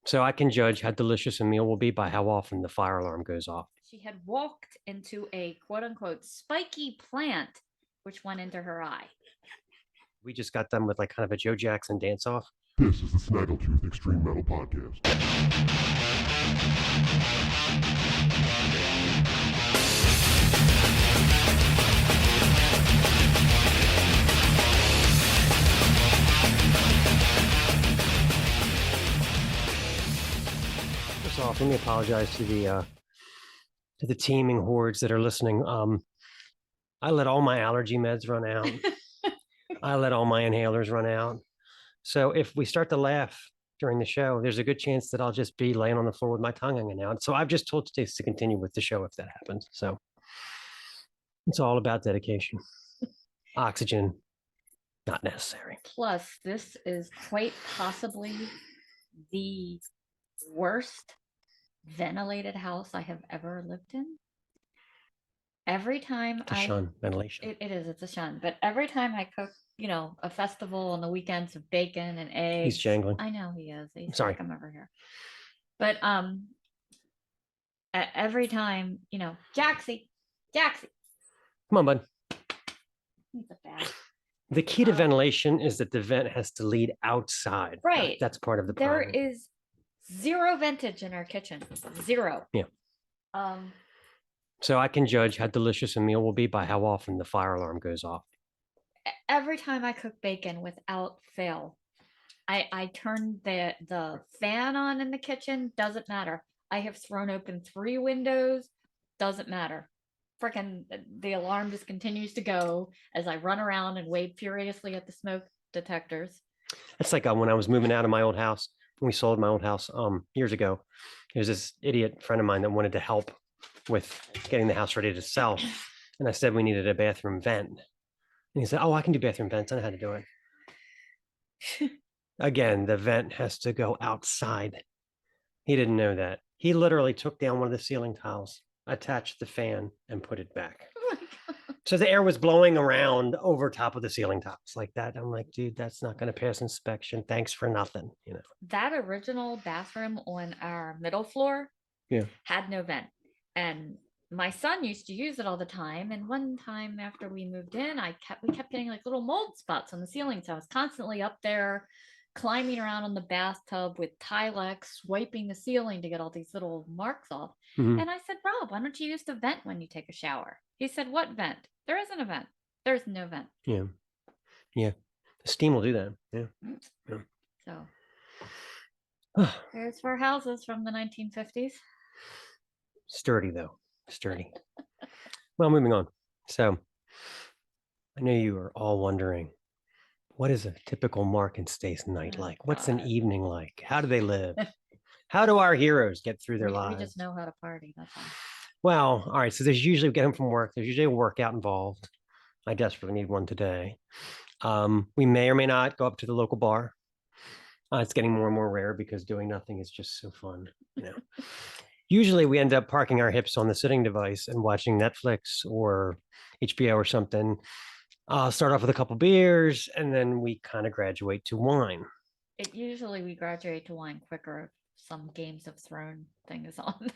So I can judge how delicious a meal will be by how often the fire alarm goes off. She had walked into a quote unquote spiky plant, which went into her eye. We just got done with like kind of a Joe Jackson dance off. This is the Snaggletooth Extreme Metal Podcast. First off, let me apologize to the teeming hordes that are listening. I let all my allergy meds run out. I let all my inhalers run out. So if we start to laugh during the show, there's a good chance that I'll just be laying on the floor with my tongue hanging out. So I've just told Stace to continue with the show if that happens. So it's all about dedication. Oxygen, not necessary. Plus, this is quite possibly the worst ventilated house I have ever lived in. Every time It's a shun, ventilation. it is, it's a shun. But every time I cook, a festival on the weekends of bacon and eggs. He's jangling. I know he is. He's Sorry. come over here. But every time, Jaxie, Come on, bud. he's a bad. The key to ventilation is that the vent has to lead outside. Right. That's part of the There problem. is zero ventage in our kitchen. Zero. Yeah. So I can judge how delicious a meal will be by how often the fire alarm goes off. Every time I cook bacon, without fail, I turn the fan on in the kitchen. Doesn't matter. I have thrown open 3 windows. Doesn't matter. Freaking the alarm just continues to go as I run around and wave furiously at the smoke detectors. It's like when I was moving out of my old house, when we sold my old house years ago, there's this idiot friend of mine that wanted to help with getting the house ready to sell. And I said we needed a bathroom vent. And he said, oh, I can do bathroom vents. I know how to do it. Again, the vent has to go outside. He didn't know that. He literally took down one of the ceiling tiles, attached the fan, and put it back. Oh my God. So the air was blowing around over top of the ceiling tiles like that. I'm like, dude, that's not going to pass inspection. Thanks for nothing. That original bathroom on our middle floor had no vent. And my son used to use it all the time. And one time after we moved in, we kept getting like little mold spots on the ceiling. So I was constantly up there climbing around on the bathtub with Tilex, wiping the ceiling to get all these little marks off. Mhm. And I said, Rob, why don't you use the vent when you take a shower? He said, what vent? There isn't a vent. There's no vent. Yeah. The steam will do that. Yeah. So there's 4 houses from the 1950s. Sturdy, though. Sturdy. Well, moving on. So I know you are all wondering, what is a typical Mark and Stace night like? What's an evening like? How do they live? How do our heroes get through their lives? We just know how to party. That's all. Well, all right. So there's usually, we get home from work. There's usually a workout involved. I desperately need one today. We may or may not go up to the local bar. It's getting more and more rare because doing nothing is just so fun. Usually we end up parking our hips on the sitting device and watching Netflix or HBO or something. Start off with a couple beers, and then we kind of graduate to wine. Usually we graduate to wine quicker if some Games of Thrones thing is on.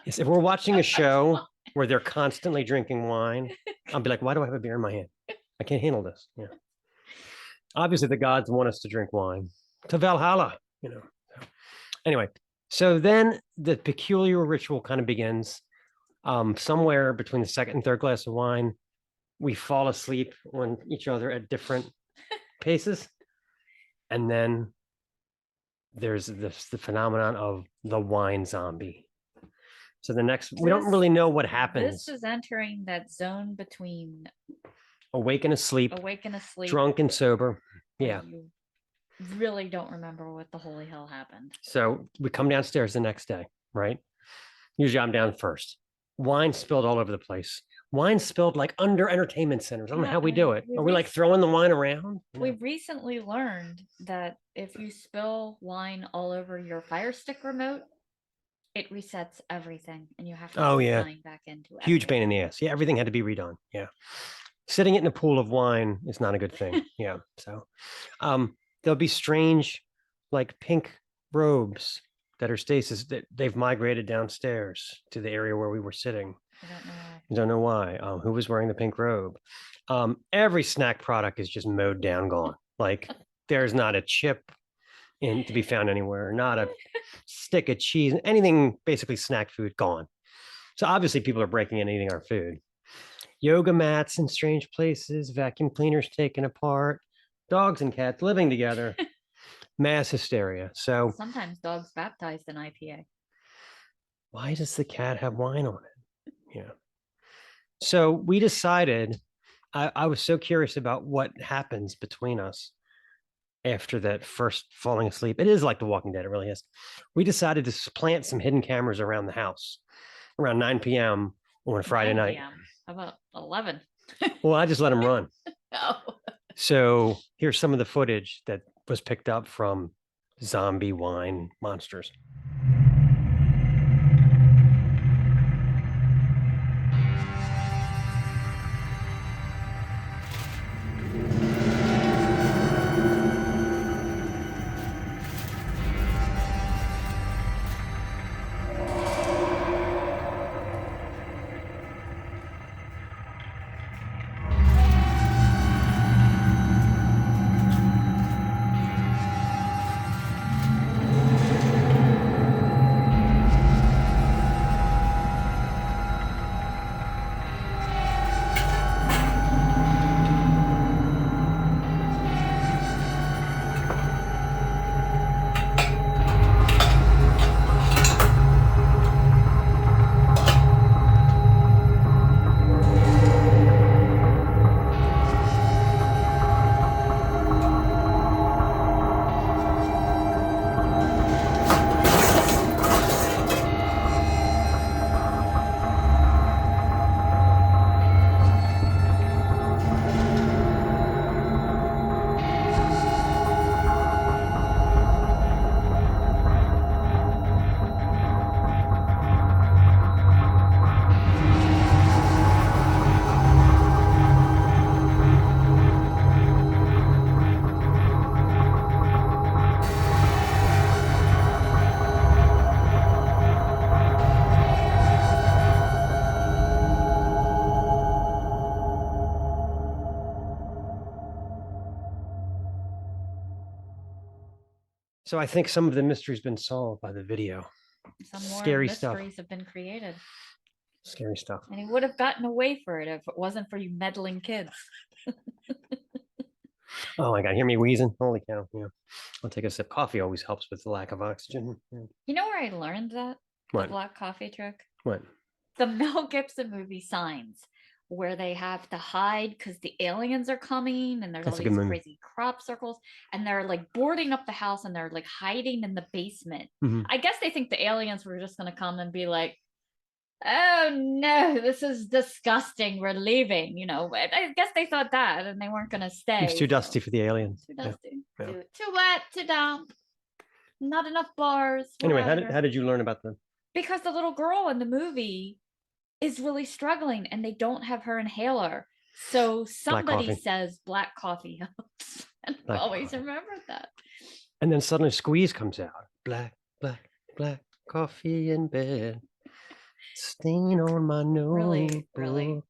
Yes, if we're watching a show where they're constantly drinking wine, I'll be like, why do I have a beer in my hand? I can't handle this. Yeah. Obviously, the gods want us to drink wine. To Valhalla, Anyway, so then the peculiar ritual kind of begins. Somewhere between the second and third glass of wine, we fall asleep on each other at different paces. And then there's the phenomenon of the wine zombie. So we don't really know what happens. This is entering that zone between awake and asleep, drunk and sober. Yeah. You really don't remember what the holy hell happened. So we come downstairs the next day, right? Usually I'm down first. Wine spilled all over the place. Wine spilled like under entertainment centers. I don't know how we do it. Are we like throwing the wine around? We recently learned that if you spill wine all over your Fire Stick remote, it resets everything and you have to sign back into it. Huge pain in the ass. Yeah, everything had to be redone. Yeah. Sitting it in a pool of wine is not a good thing. Yeah. So there'll be strange, like pink robes that are stasis, that they've migrated downstairs to the area where we were sitting. I don't know why. I don't know why. Who was wearing the pink robe? Every snack product is just mowed down, gone. Like there's not a chip to be found anywhere, not a stick of cheese, anything basically snack food gone. So obviously people are breaking in and eating our food. Yoga mats in strange places, vacuum cleaners taken apart, dogs and cats living together, mass hysteria. So sometimes dogs baptized in IPA. Why does the cat have wine on it? Yeah. So we decided, I was so curious about what happens between us after that first falling asleep. It is like The Walking Dead, it really is. We decided to plant some hidden cameras around the house around 9 p.m. on a Friday 9 night. PM. How about 11? Well, I just let them run. Oh. So here's some of the footage that was picked up from zombie wine monsters. So I think some of the mystery's been solved by the video. Some more Scary stuff. mysteries have been created. Scary stuff. And he would have gotten away for it if it wasn't for you meddling kids. Oh my God, hear me wheezing? Holy cow, yeah. I'll take a sip. Coffee always helps with the lack of oxygen. Yeah. You know where I learned that? What? The black coffee trick? What? The Mel Gibson movie Signs, where they have to hide because the aliens are coming and there's That's all a good these movie. crazy crop circles and they're like boarding up the house and they're like hiding in the basement. Mhm. I guess they think the aliens were just going to come and be like, oh no, this is disgusting, we're leaving, you know. I guess they thought that and they weren't going to stay. It's too dusty for the aliens. Too Yeah. dusty. Yeah. Too wet, too damp. Not enough bars. Anyway, whatever. how did you learn about them? Because the little girl in the movie is really struggling and they don't have her inhaler. So somebody coffee. says black coffee helps. And I've Black always coffee. remembered that. And then suddenly Squeeze comes out. Black coffee in bed. Stain on my notebook. Really.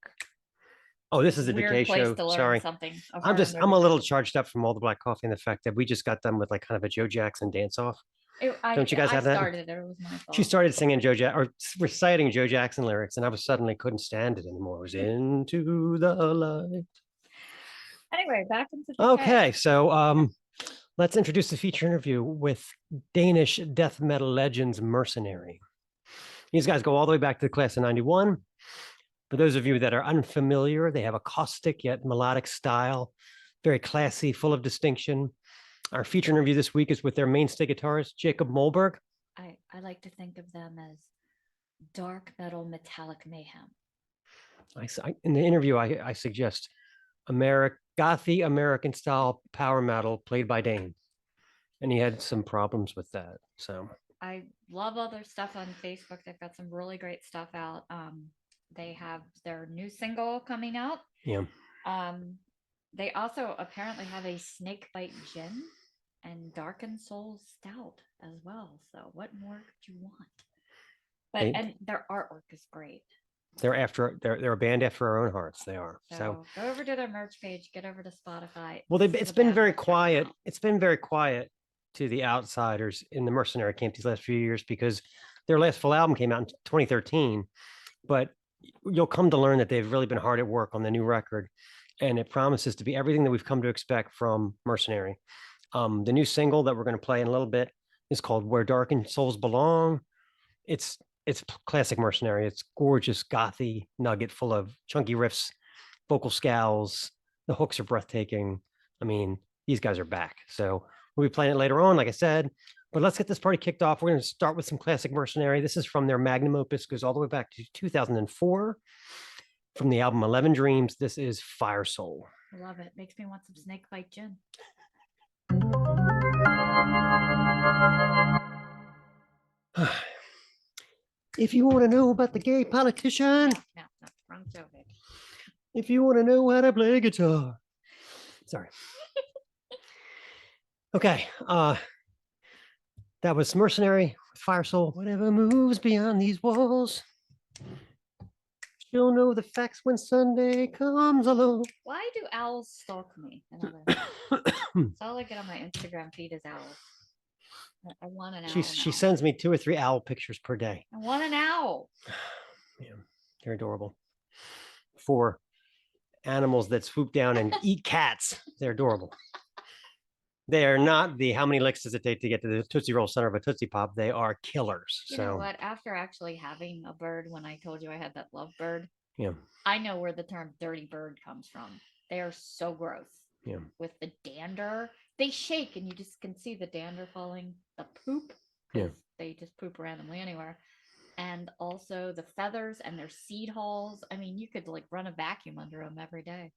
Oh, this is a Weird Decay place show. to learn Sorry. something. of I'm horror a movies. little charged up from all the black coffee and the fact that we just got done with like kind of a Joe Jackson dance off. Don't you guys have I that? started it. It was my fault. She started singing reciting Joe Jackson lyrics, and I was suddenly couldn't stand it anymore. It was into the light. Anyway, back into Decay. Okay, so let's introduce the feature interview with Danish death metal legends Mercenary. These guys go all the way back to the class of 91. For those of you that are unfamiliar, they have a caustic yet melodic style, very classy, full of distinction. Our feature interview this week is with their mainstay guitarist, Jakob Molbjerg. I like to think of them as dark metal metallic mayhem. In the interview, I suggest gothy American style power metal played by Dane. And he had some problems with that. So I love all their stuff on Facebook. They've got some really great stuff out. They have their new single coming out. yeah. They also apparently have a snake bite gin. and Darkened Souls Stout as well. So what more could you want? But and their artwork is great. They're a band after our own hearts. They are. So go over to their merch page, get over to Spotify. Well, it's been very quiet. It's been very quiet to the outsiders in the Mercenary camp these last few years because their last full album came out in 2013. But you'll come to learn that they've really been hard at work on the new record, and it promises to be everything that we've come to expect from Mercenary. The new single that we're going to play in a little bit is called "Where Darkened Souls Belong." It's classic Mercenary. It's gorgeous, gothy nugget full of chunky riffs, vocal scowls. The hooks are breathtaking. I mean, these guys are back. So we'll be playing it later on, like I said. But let's get this party kicked off. We're going to start with some classic Mercenary. This is from their magnum opus, goes all the way back to 2004. From the album 11 Dreams, this is Fire Soul. I love it. Makes me want some Snakebite gin. If you want to know about the gay politician, no, wrong Jovic. If you want to know how to play guitar, sorry. Okay, that was Mercenary with Fire Soul. Whatever moves beyond these walls, she'll know the facts when Sunday comes along. Why do owls stalk me? That's all I get on my Instagram feed is owls. I want an owl. She sends me 2 or 3 owl pictures per day. I want an owl. Yeah, they're adorable. 4 animals that swoop down and eat cats. They're adorable. They are not the how many licks does it take to get to the Tootsie Roll center of a Tootsie Pop. They are killers. You know what? After actually having a bird, when I told you I had that lovebird, yeah, I know where the term dirty bird comes from. They are so gross. Yeah. With the dander, they shake and you just can see the dander falling, the poop. Yeah. They just poop randomly anywhere. And also the feathers and their seed halls. I mean, you could like run a vacuum under them every day.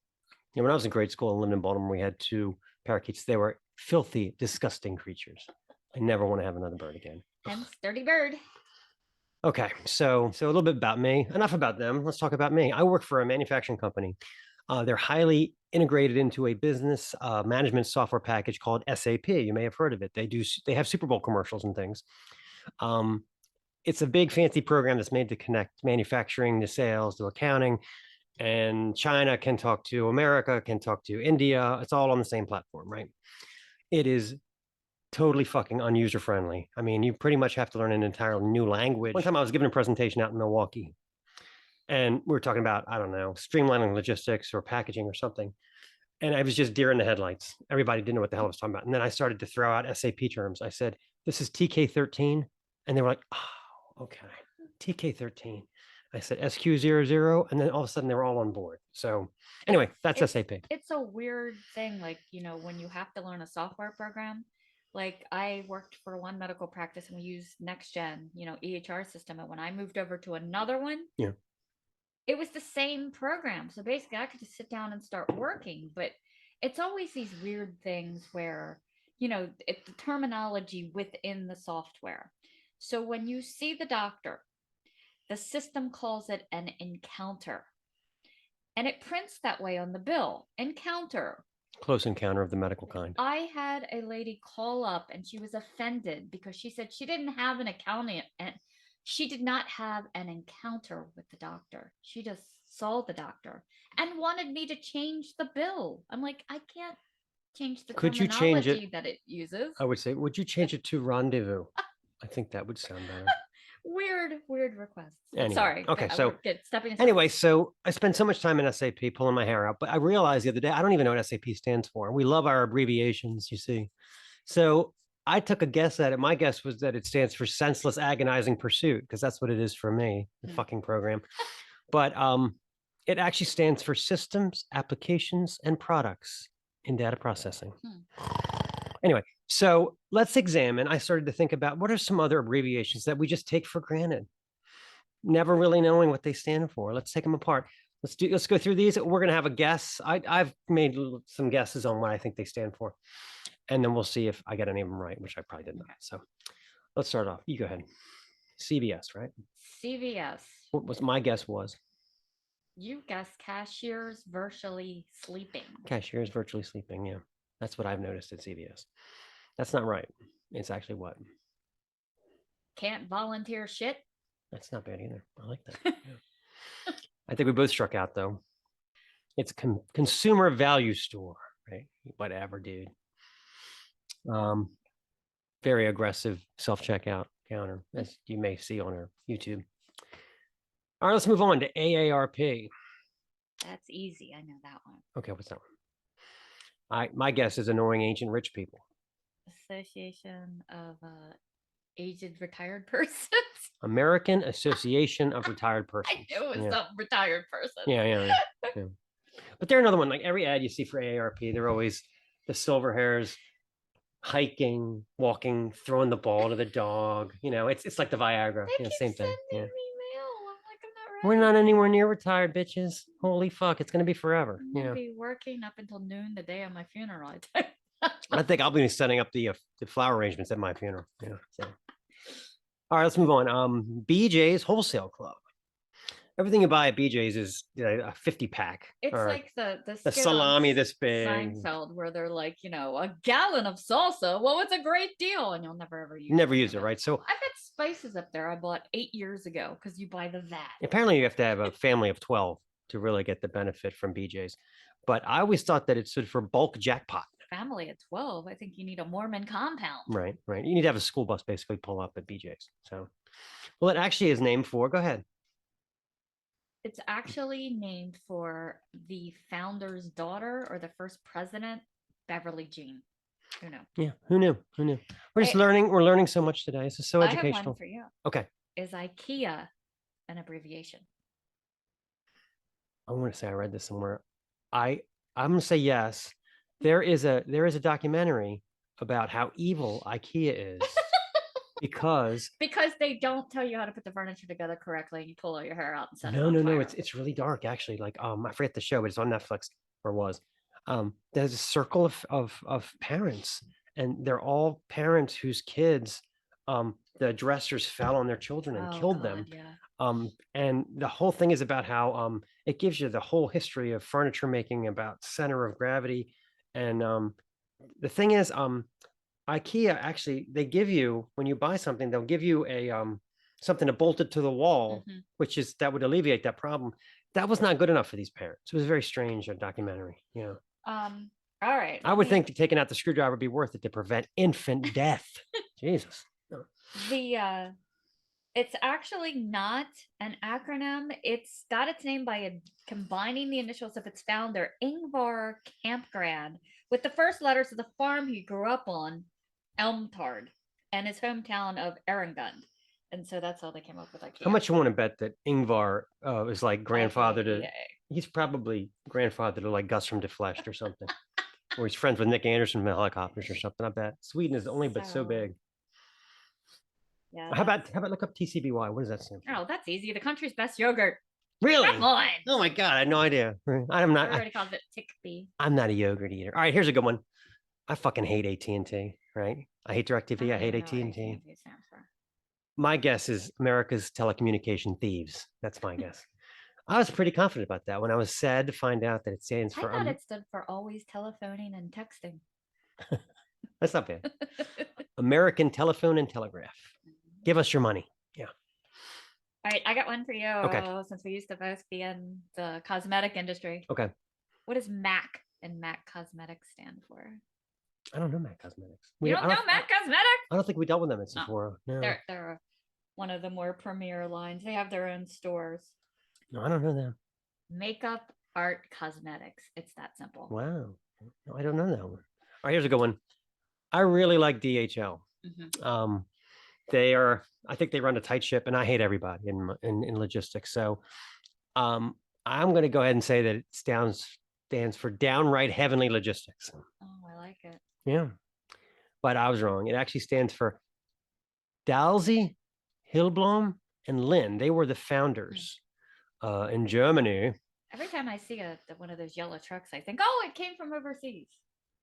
Yeah, when I was in grade school and lived in Baltimore, we had 2 parakeets. They were filthy, disgusting creatures. I never want to have another bird again. Hence, dirty bird. Okay, so a little bit about me. Enough about them. Let's talk about me. I work for a manufacturing company. They're highly integrated into a business management software package called SAP. You may have heard of it. They have Super Bowl commercials and things. It's a big fancy program that's made to connect manufacturing to sales to accounting, and China can talk to America, can talk to India. It's all on the same platform, right? It is totally fucking unuser friendly. I mean, you pretty much have to learn an entirely new language. One time I was giving a presentation out in Milwaukee, and we were talking about, I don't know, streamlining logistics or packaging or something. And I was just deer in the headlights. Everybody didn't know what the hell I was talking about. And then I started to throw out SAP terms. I said, this is TK13. And they were like, oh, okay, TK13. I said SQ00. And then all of a sudden they were all on board. So anyway, that's SAP. It's a weird thing. Like, you know, when you have to learn a software program, like I worked for one medical practice and we used NextGen, you know, EHR system. And when I moved over to another one, yeah, it was the same program. So basically I could just sit down and start working, but it's always these weird things where, you know, it's the terminology within the software. So when you see the doctor, the system calls it an encounter. And it prints that way on the bill. Encounter. Close encounter of the medical kind. I had a lady call up and she was offended because she said she didn't have an accountant and she did not have an encounter with the doctor. She just saw the doctor and wanted me to change the bill. I'm like, I can't change the Could you change it that it uses. I would say, would you change it to rendezvous? I think that would sound better. Weird requests. Anyway, Sorry. okay, so stepping anyway, so I spend so much time in SAP pulling my hair out, but I realized the other day, I don't even know what SAP stands for. We love our abbreviations, you see. So I took a guess at it. My guess was that it stands for senseless, agonizing pursuit, because that's what it is for me, the fucking program. But it actually stands for systems, applications, and products in data processing. Anyway, so let's examine. I started to think about what are some other abbreviations that we just take for granted, never really knowing what they stand for. Let's take them apart. Let's go through these. We're going to have a guess. I've made some guesses on what I think they stand for. And then we'll see if I get any of them right, which I probably did not. So let's start off. You go ahead. CVS, right? CVS. What was my guess was? You guessed cashiers virtually sleeping. Cashiers virtually sleeping, yeah. That's what I've noticed at CVS. That's not right. It's actually what? Can't volunteer shit. That's not bad either. I like that. Yeah. I think we both struck out though. It's a consumer value store, right? Whatever, dude. Very aggressive self-checkout counter, as you may see on our YouTube. All right, let's move on to AARP. That's easy. I know that one. Okay, what's that one? My guess is annoying ancient rich people. Association of aged retired persons. American Association of Retired Persons. I knew it was some retired person. Yeah. But they're another one. Like every ad you see for AARP, they're always the silver hairs hiking, walking, throwing the ball to the dog. It's like the Viagra. They keep Same thing. sending Yeah. me mail. I'm like, I'm not ready. We're not anywhere near retired, bitches. Holy fuck, it's gonna be forever. I'm gonna be working up until noon the day of my funeral. I think I'll be setting up the flower arrangements at my funeral. So. All right, let's move on. BJ's Wholesale Club. Everything you buy at BJ's is a 50-pack. It's like the salami this big. Seinfeld, where they're like, a gallon of salsa. Well, it's a great deal, and you'll never ever use. Never use it, right? So I've had spices up there I bought 8 years ago because you buy the vat. Apparently, you have to have a family of 12 to really get the benefit from BJ's. But I always thought that it stood for bulk jackpot. Family at 12. I think you need a Mormon compound. Right. You need to have a school bus basically pull up at BJ's. So, well, it actually is named for. Go ahead. It's actually named for the founder's daughter or the first president, Beverly Jean. Who knew? Yeah, who knew? We're just learning. We're learning so much today. This is so educational. I have one for you. Okay. Is IKEA an abbreviation? I want to say I read this somewhere. I'm going to say yes. There is a documentary about how evil IKEA is. Because they don't tell you how to put the furniture together correctly, and you pull all your hair out and set it on fire. No, it's really dark actually. Like I forget the show, but it's on Netflix or was. There's a circle of parents, and they're all parents whose kids, the dressers fell on their children and killed them. Yeah. And the whole thing is about how it gives you the whole history of furniture making, about center of gravity, and the thing is IKEA actually, they give you, when you buy something, they'll give you a something to bolt it to the wall, that would alleviate that problem. That was not good enough for these parents. It was a very strange documentary. All right. I would think taking out the screwdriver would be worth it to prevent infant death. Jesus. It's actually not an acronym. It's got its name by combining the initials of its founder, Ingvar Kamprad, with the first letters of the farm he grew up on, Elmtard, and his hometown of Erengund. And so that's how they came up with IKEA. How much you want to bet that Ingvar is like grandfather to? He's probably grandfather to like Gus from Defleshed or something, or he's friends with Nick Anderson from the Helicopters or something. I bet Sweden is only but so big. Yeah. How about look up TCBY? What does that stand for? Oh, that's easy. The country's best yogurt. Really? Come on. Oh my God, I had no idea. I'm not. I already called it Tickby. I'm not a yogurt eater. All right, here's a good one. I fucking hate AT&T. Right? I hate DirecTV. I hate AT&T. My guess is America's telecommunication thieves. That's my guess. I was pretty confident about that when I was sad to find out that it stands for. I thought it stood for always telephoning and texting. That's not bad. American Telephone and Telegraph. Give us your money. Yeah. All right, I got one for you. Okay. Since we used to both be in the cosmetic industry. Okay. What does MAC and MAC Cosmetics stand for? I don't know MAC Cosmetics. You don't know MAC Cosmetics? I don't think we dealt with them at Sephora. No. They're one of the more premier lines. They have their own stores. No, I don't know them. Makeup, art, cosmetics. It's that simple. Wow. No, I don't know that one. All right, here's a good one. I really like DHL. I think they run a tight ship, and I hate everybody in logistics. So I'm going to go ahead and say that it stands for downright heavenly logistics. Oh, I like it. Yeah. But I was wrong. It actually stands for Dalsey, Hillblom, and Lynn. They were the founders in Germany. Every time I see one of those yellow trucks, I think, oh, it came from overseas.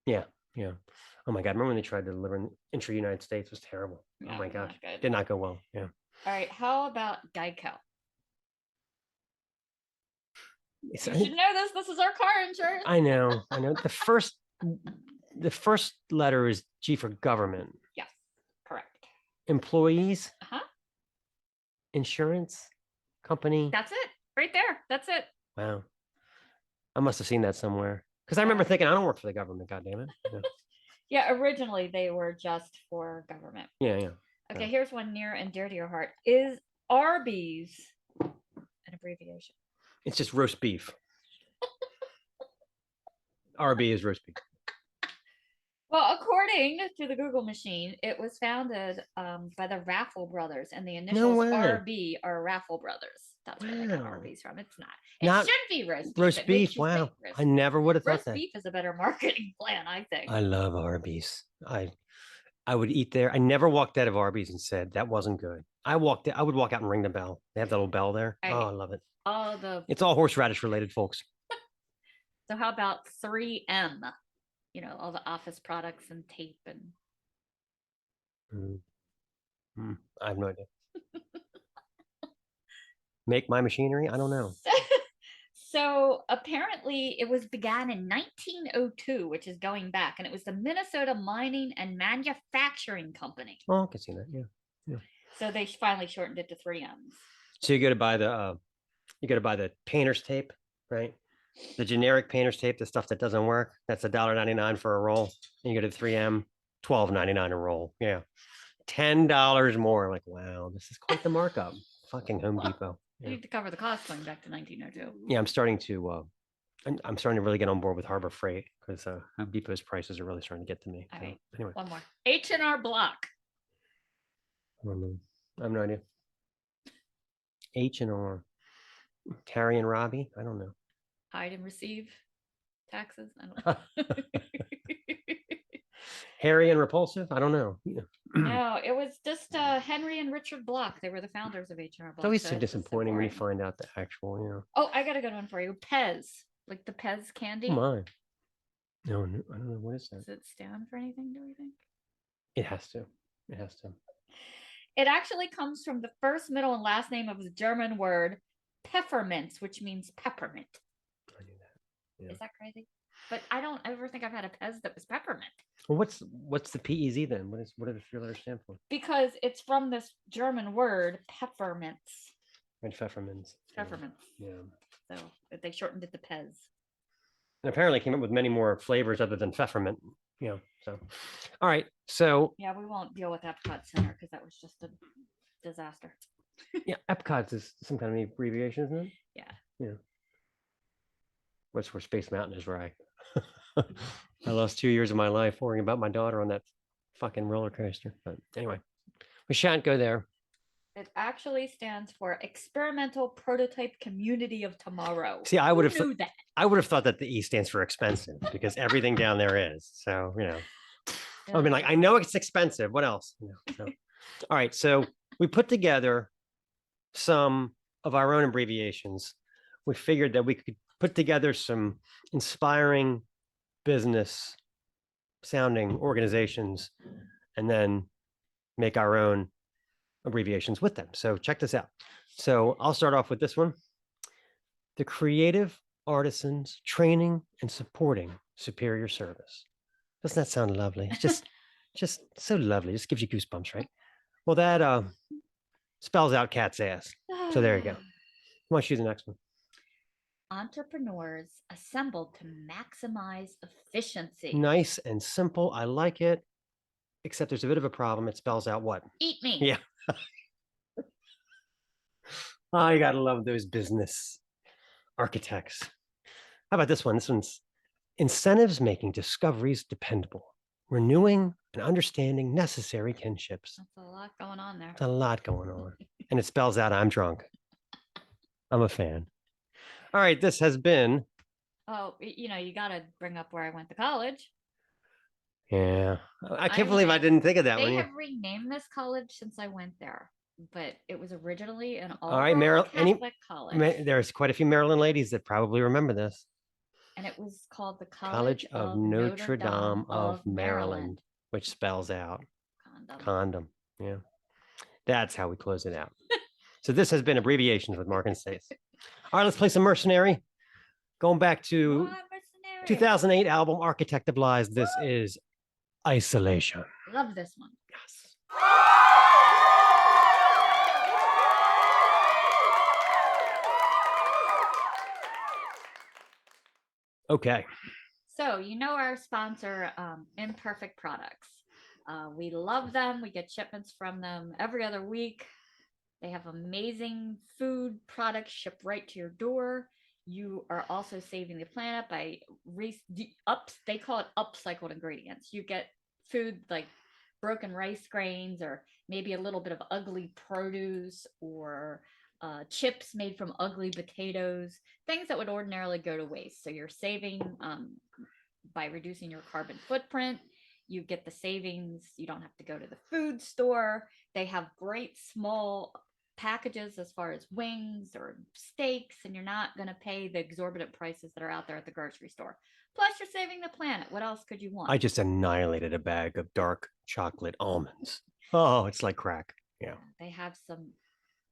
Yeah. Oh my God. Remember when they tried to deliver in intra-United States? It was terrible. Oh my gosh. Did not go well. Yeah. All right. How about Geico? You should know this. This is our car insurance. I know. The the first letter is G for government. Yes, correct. Employees, Uh-huh. insurance company. That's it. Right there. That's it. Wow. I must have seen that somewhere. Because I remember thinking, I don't work for the government, God damn it. Yeah, Yeah, originally they were just for government. yeah. Okay, Yeah. here's one near and dear to your heart. Is Arby's an abbreviation? It's just roast beef. RB is roast beef. Well, according to the Google machine, it was founded by the Raffle brothers, and the initials way. RB are Raffle brothers. That's where they got Wow. Arby's from. It's not. It Not should be roast beef. Roast It makes beef. you think Wow. roast I never would have thought roast that. beef is a better marketing plan, I think. I love Arby's. I would eat there. I never walked out of Arby's and said that wasn't good. I would walk out and ring the bell. They have that little bell there. Right. Oh, I love it. All the It's all horseradish related, folks. So how about 3M? You know, all the office products and tape and I have no idea. Make my machinery? I don't know. So apparently it was began in 1902, which is going back, and it was the Minnesota Mining and Manufacturing Company. Oh, I can see that. Yeah. So they finally shortened it to 3Ms. So you go to buy the painter's tape, right? The generic painter's tape, the stuff that doesn't work. That's $1.99 for a roll. And you go to 3M, $12.99 a roll. Yeah. $10 more. I'm like, wow, this is quite the markup. Fucking Home Depot. You Yeah. need to cover the cost going back to 1902. Yeah, I'm starting to really get on board with Harbor Freight because Home Depot's prices are really starting to get to me. All So, right. anyway, One more. H&R Block. I don't know. I have no idea. H&R. Carrie and Robbie? I don't know. Hide and receive taxes. I don't know. Harry and Repulsive? I don't know. Yeah. No, it was just Henry and Richard Block. They were the founders of H&R Block. It's always so so it's just disappointing when you boring. find out the actual, Oh, I got a good one for you. Pez, like the Pez candy. Oh my. No, I don't know. What is that? Does it stand for anything, do we think? It has to. It has to. It actually comes from the first, middle, and last name of the German word peppermints, which means peppermint. I knew that. Yeah. Is that crazy? But I don't ever think I've had a Pez that was peppermint. Well, what's the PEZ then? What do the three letters stand for? Because it's from this German word peppermints. And pfeffermints. Peppermints. Yeah. So they shortened it to Pez. And apparently came up with many more flavors other than pfeffermint. So all right. So Yeah, we won't deal with Epcot Center because that was just a disaster. yeah, Epcot is some kind of abbreviation, isn't it? Yeah. Yeah. What's where Space Mountain is, where I lost 2 years of my life worrying about my daughter on that fucking roller coaster. But anyway, we shan't go there. It actually stands for Experimental Prototype Community of Tomorrow. See, I would have knew that. I would have thought that the E stands for expensive because everything down there is. So, I mean, like, I know it's expensive. What else? So. All right. So we put together some of our own abbreviations. We figured that we could put together some inspiring business sounding organizations and then make our own abbreviations with them. So check this out. So I'll start off with this one. The Creative Artisans Training and Supporting Superior Service. Doesn't that sound lovely? It's just so lovely. Just gives you goosebumps, right? Well, that spells out cat's ass. So there you go. Why don't you do the next one? Entrepreneurs assembled to maximize efficiency. Nice and simple. I like it. Except there's a bit of a problem. It spells out what? Eat me. Yeah. Oh, you gotta love those business architects. How about this one? This one's incentives making discoveries dependable, renewing and understanding necessary kinships. That's a lot going on there. It's a lot going on. And it spells out I'm drunk. I'm a fan. All right, this has been. Oh, you got to bring up where I went to college. Yeah. I can't I believe I went- didn't think of that They one. have renamed this college since I went there, but it was originally an all right, Meryl, Catholic college, There's quite a few Maryland ladies that probably remember this. and it was called the College of Notre Dame of Maryland, which spells out condom. Yeah. That's how we close it out. So this has been Abbreviations with Mark and Stace. All right, let's play some Mercenary. Going back to Mercenary. 2008 album, Architect of Lies. This is Isolation. Love this one. Yes. Okay. So, our sponsor, Imperfect Products. We love them. We get shipments from them every other week. They have amazing food products shipped right to your door. You are also saving the planet by they call it upcycled ingredients. You get food like broken rice grains, or maybe a little bit of ugly produce, or chips made from ugly potatoes, things that would ordinarily go to waste. So you're saving by reducing your carbon footprint. You get the savings. You don't have to go to the food store. They have great small packages as far as wings or steaks, and you're not going to pay the exorbitant prices that are out there at the grocery store. Plus, you're saving the planet. What else could you want? I just annihilated a bag of dark chocolate almonds. Oh, it's like crack. Yeah. They have some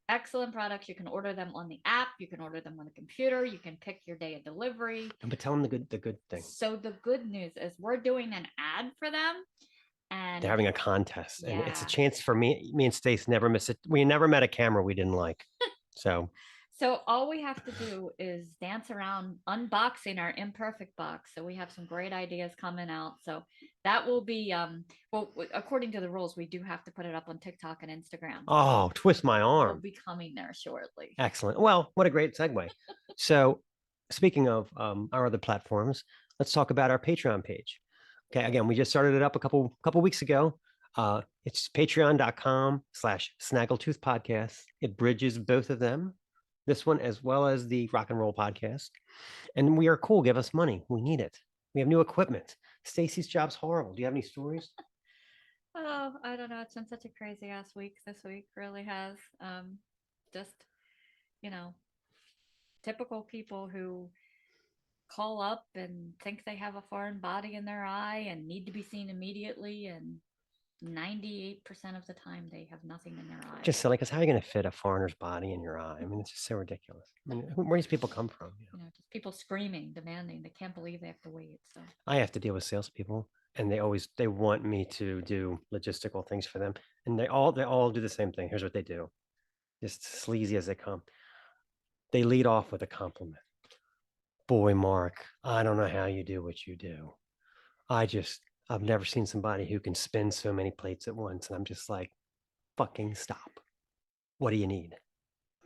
excellent products. You can order them on the app. You can order them on the computer. You can pick your day of delivery. But tell them the good thing. So the good news is we're doing an ad for them. And they're having a contest, and it's a chance for me and Stace never miss it. We never met a camera we didn't like. So all we have to do is dance around unboxing our Imperfect box. So we have some great ideas coming out. So that will be, according to the rules, we do have to put it up on TikTok and Instagram. Oh, twist my arm. We'll be coming there shortly. Excellent. Well, what a great segue. So speaking of our other platforms, let's talk about our Patreon page. Okay, again, we just started it up a couple weeks ago. It's patreon.com/Snaggletooth podcast. It bridges both of them, this one as well as the rock and roll podcast. And we are cool. Give us money. We need it. We have new equipment. Stacy's job's horrible. Do you have any stories? Oh, I don't know. It's been such a crazy ass week. This week really has. Just, typical people who call up and think they have a foreign body in their eye and need to be seen immediately, and 98% of the time they have nothing in their eye. Just silly, because how are you going to fit a foreigner's body in your eye? I mean, it's just so ridiculous. I mean, where do these people come from? Just people screaming, demanding. They can't believe they have to wait. So I have to deal with salespeople, and they want me to do logistical things for them, and they all do the same thing. Here's what they do, just sleazy as they come. They lead off with a compliment. Boy, Mark, I don't know how you do what you do. I've never seen somebody who can spin so many plates at once. And I'm just like, fucking stop. What do you need?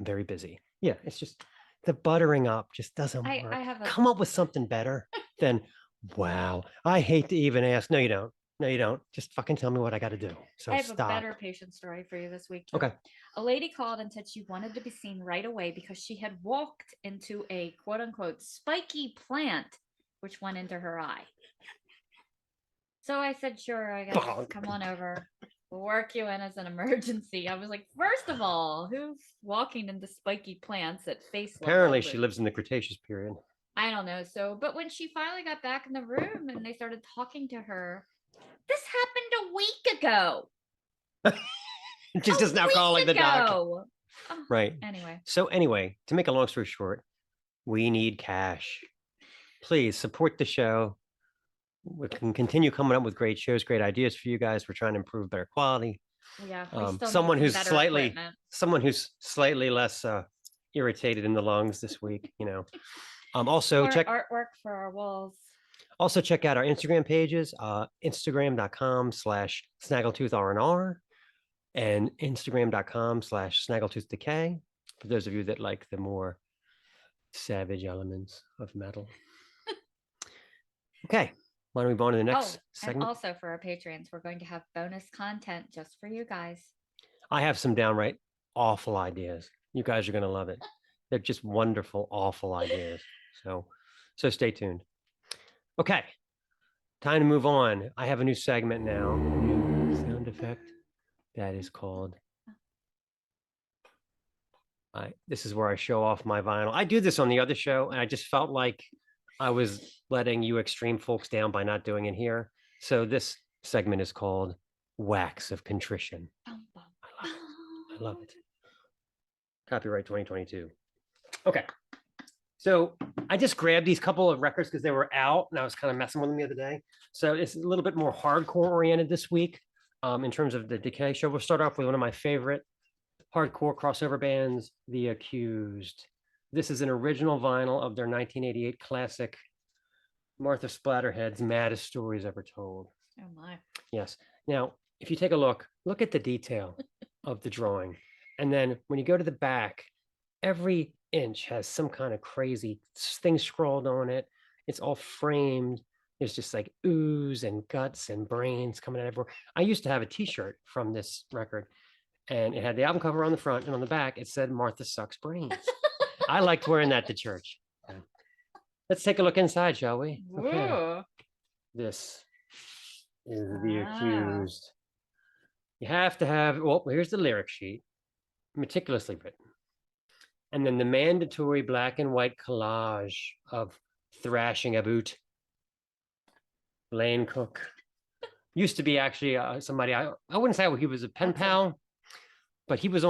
I'm very busy. Yeah, it's just the buttering up just doesn't work. Come up with something better than, wow, I hate to even ask. No, you don't. No, you don't. Just fucking tell me what I got to do. So I have stop. a better patient story for you this week. Too. Okay. A lady called and said she wanted to be seen right away because she had walked into a quote unquote spiky plant, which went into her eye. So I said, sure, I guess come on over. We'll work you in as an emergency. I was like, first of all, who's walking into spiky plants at face level? Apparently she lives in the Cretaceous period. I don't know. So, but when she finally got back in the room and they started talking to her, this happened a week ago. She's just now calling the doctor. Oh, right. Anyway, to make a long story short, we need cash. Please support the show. We can continue coming up with great shows, great ideas for you guys. We're trying to improve better quality. Yeah. Someone who's slightly less irritated in the lungs this week, Also, check artwork for our walls. Also, check out our Instagram pages, Instagram.com/SnaggletoothRNR and Instagram.com/SnaggletoothDecay, for those of you that like the more savage elements of metal. Okay, why don't we move on to the next segment? And also for our patrons, we're going to have bonus content just for you guys. I have some downright awful ideas. You guys are going to love it. They're just wonderful, awful ideas. So stay tuned. Okay, time to move on. I have a new segment now, a new sound effect that is called, this is where I show off my vinyl. I do this on the other show, and I just felt like I was letting you extreme folks down by not doing it here. So this segment is called Wax of Contrition. I love it. Copyright 2022. Okay, So I just grabbed these couple of records because they were out and I was kind of messing with them the other day. So it's a little bit more hardcore oriented this week in terms of the Decay show. We'll start off with one of my favorite hardcore crossover bands, The Accused. This is an original vinyl of their 1988 classic, Martha Splatterhead's Maddest Stories Ever Told. Oh my. Yes. Now, if you take a look at the detail of the drawing. And then when you go to the back, every inch has some kind of crazy thing scrawled on it. It's all framed. There's just like ooze and guts and brains coming out everywhere. I used to have a t-shirt from this record and it had the album cover on the front and on the back, it said Martha Sucks Brains. I liked wearing that to church. Let's take a look inside, shall we? Okay. This is The Accused. You have to have, well, here's the lyric sheet, meticulously written. And then the mandatory black and white collage of thrashing about. Blaine Cook. Used to be actually somebody, I wouldn't say he was a pen pal, but he was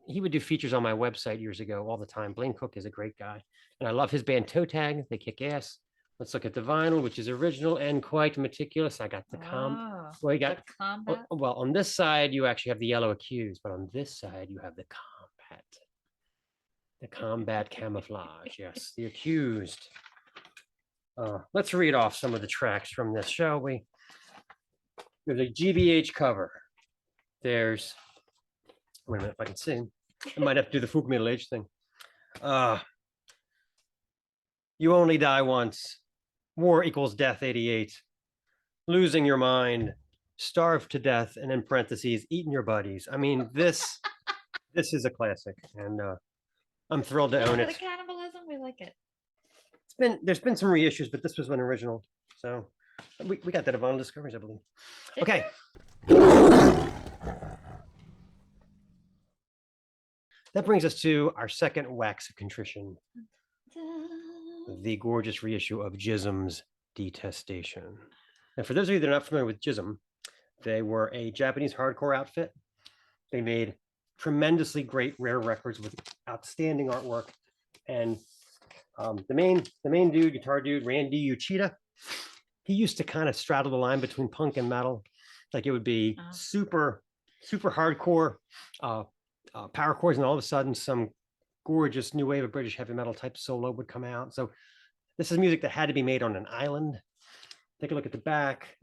he would do features on my website years ago all the time. Blaine Cook is a great guy. And I love his band Toe Tag. They kick ass. Let's look at the vinyl, which is original and quite meticulous. I got the well, you got the combat. Well, on this side, you actually have the Yellow Accused, but on this side, you have the combat. The combat camouflage. Yes, The Accused. Let's read off some of the tracks from this, shall we? There's a GBH cover. There's, wait a minute if I can see. I might have to do the Fook Middle Age thing. You only die once. War equals death, 88. Losing your mind. Starved to death, and in parentheses, eating your buddies. I mean, this is a classic, and I'm thrilled to own it. The cannibalism, we like it. There's been some reissues, but this was an original. So we got that at Vinyl Discoveries, I believe. Okay. That brings us to our second wax of contrition. The gorgeous reissue of Jism's Detestation. And for those of you that are not familiar with Jism, they were a Japanese hardcore outfit. They made tremendously great rare records with outstanding artwork. And the main dude, guitar dude, Randy Uchida, he used to kind of straddle the line between punk and metal. Like it would be super hardcore power chords, and all of a sudden some gorgeous new wave of British heavy metal type solo would come out. So this is music that had to be made on an island. Take a look at the back.